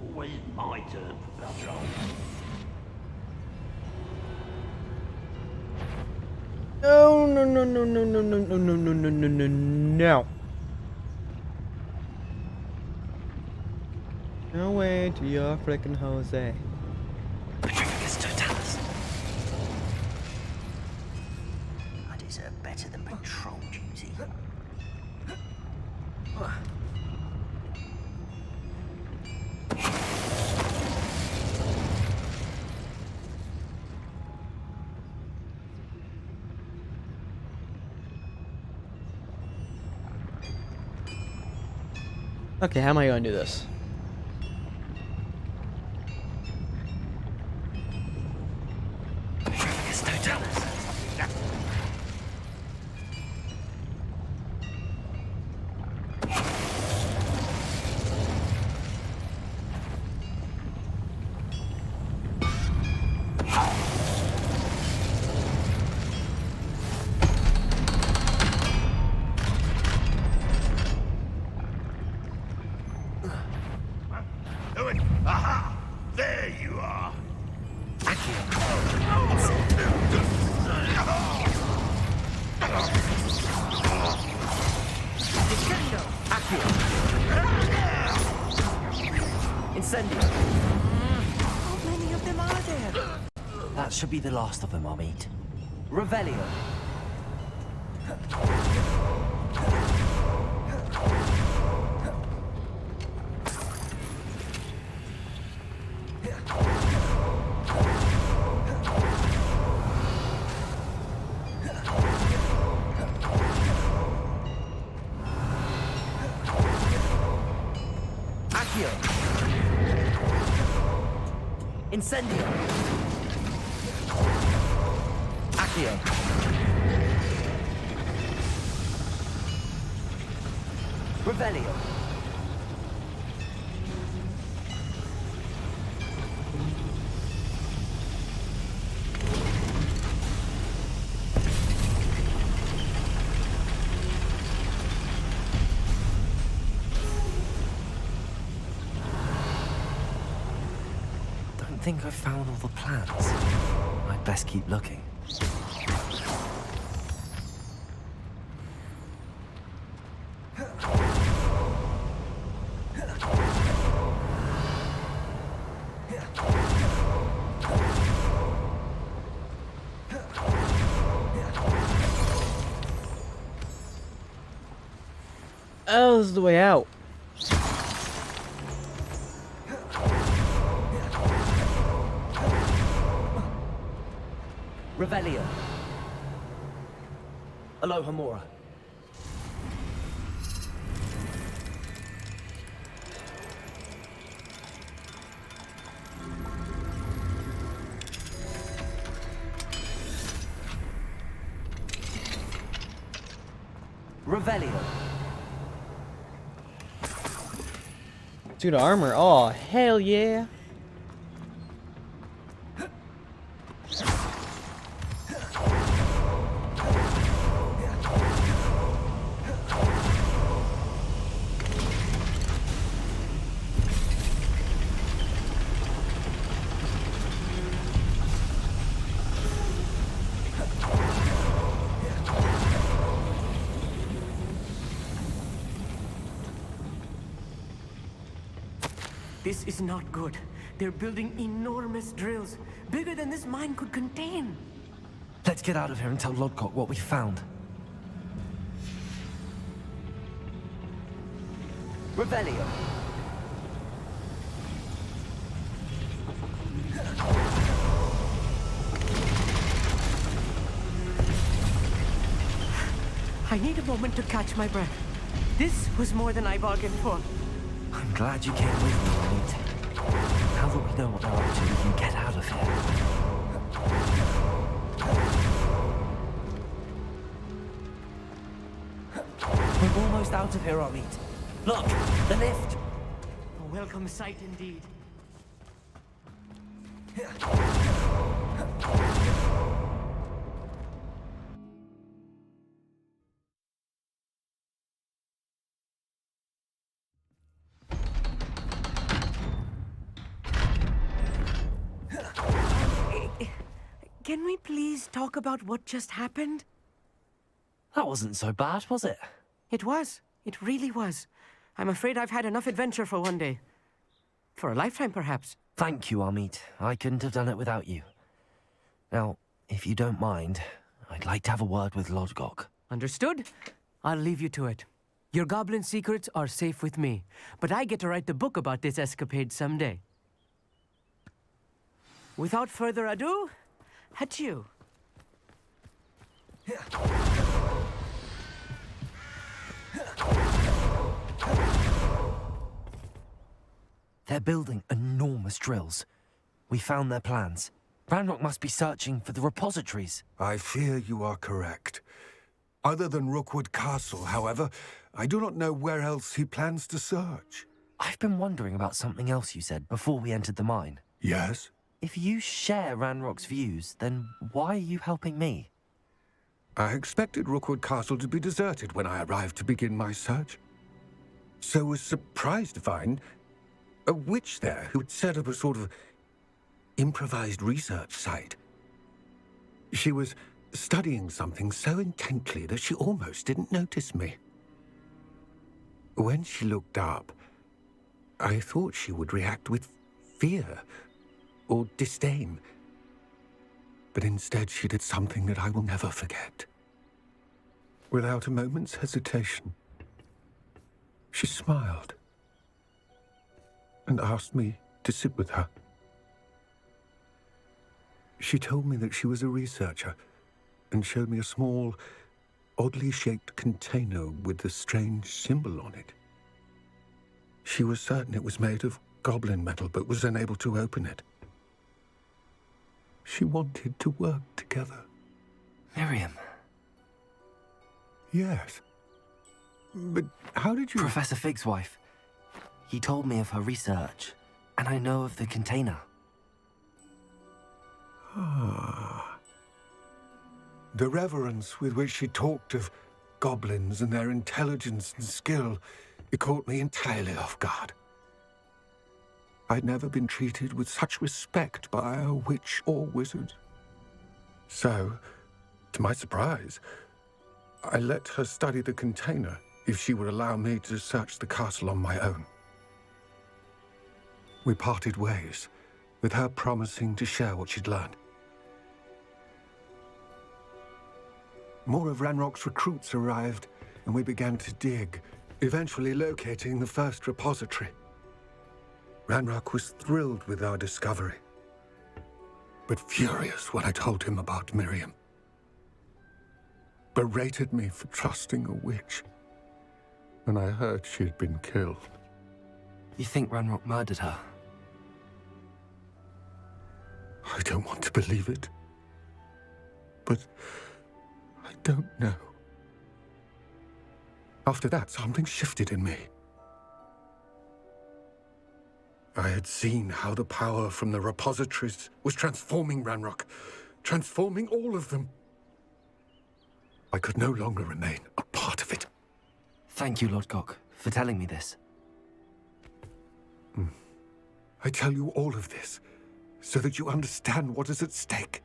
Always my turn for patrol. No, no, no, no, no, no, no, no, no, no, no, no, no, no. No way to your frickin' Jose. Petrificus totalis. I deserve better than patrol duty. Okay, how am I gonna do this? Petrificus totalis. Aha! There you are! Descendo! Accio! Incendio! How many of them are there? That should be the last of them, Hogsmeade. Revelio! Accio! Incendio! Accio! Revelio! Don't think I've found all the plans. I'd best keep looking. Oh, this is the way out. Revelio. Aloha Mora. Revelio. Suit of armor. Oh, hell yeah. This is not good. They're building enormous drills, bigger than this mine could contain. Let's get out of here and tell Lodcock what we found. Revelio. I need a moment to catch my breath. This was more than I bargained for. I'm glad you came with me, Hogsmeade. Now that we know what they're up to, we can get out of here. We're almost out of here, Hogsmeade. Look, the lift. A welcome sight indeed. Can we please talk about what just happened? That wasn't so bad, was it? It was. It really was. I'm afraid I've had enough adventure for one day. For a lifetime, perhaps. Thank you, Hogsmeade. I couldn't have done it without you. Now, if you don't mind, I'd like to have a word with Lodgok. Understood? I'll leave you to it. Your goblin secrets are safe with me, but I get to write the book about this escapade someday. Without further ado, adieu. They're building enormous drills. We found their plans. Ranrock must be searching for the repositories. I fear you are correct. Other than Rookwood Castle, however, I do not know where else he plans to search. I've been wondering about something else you said before we entered the mine. Yes? If you share Ranrock's views, then why are you helping me? I expected Rookwood Castle to be deserted when I arrived to begin my search. So was surprised to find a witch there who had set up a sort of improvised research site. She was studying something so intently that she almost didn't notice me. When she looked up, I thought she would react with fear or disdain. But instead she did something that I will never forget. Without a moment's hesitation, she smiled and asked me to sit with her. She told me that she was a researcher and showed me a small, oddly shaped container with a strange symbol on it. She was certain it was made of goblin metal, but was unable to open it. She wanted to work together. Miriam. Yes. But how did you... Professor Fig's wife. He told me of her research, and I know of the container. Ah. The reverence with which she talked of goblins and their intelligence and skill, it caught me entirely off guard. I'd never been treated with such respect by a witch or wizard. So, to my surprise, I let her study the container if she would allow me to search the castle on my own. We parted ways, with her promising to share what she'd learned. More of Ranrock's recruits arrived, and we began to dig, eventually locating the first repository. Ranrock was thrilled with our discovery, but furious when I told him about Miriam. Berated me for trusting a witch, and I heard she had been killed. You think Ranrock murdered her? I don't want to believe it, but I don't know. After that, something shifted in me. I had seen how the power from the repositories was transforming Ranrock, transforming all of them. I could no longer remain a part of it. Thank you, Lodgok, for telling me this. I tell you all of this so that you understand what is at stake.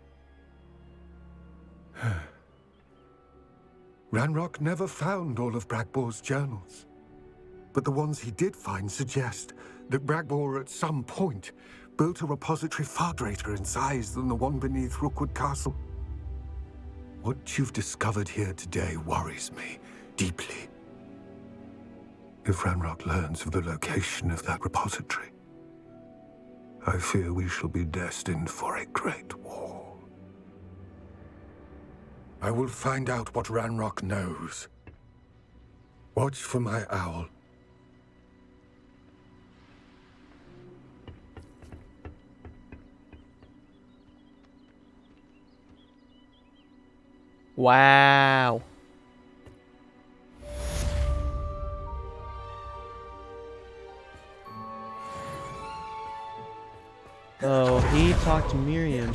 Ranrock never found all of Bragbor's journals, but the ones he did find suggest that Bragbor at some point built a repository far greater in size than the one beneath Rookwood Castle. What you've discovered here today worries me deeply. If Ranrock learns of the location of that repository, I fear we shall be destined for a great war. I will find out what Ranrock knows. Watch for my owl. Wow. Oh, he talked to Miriam.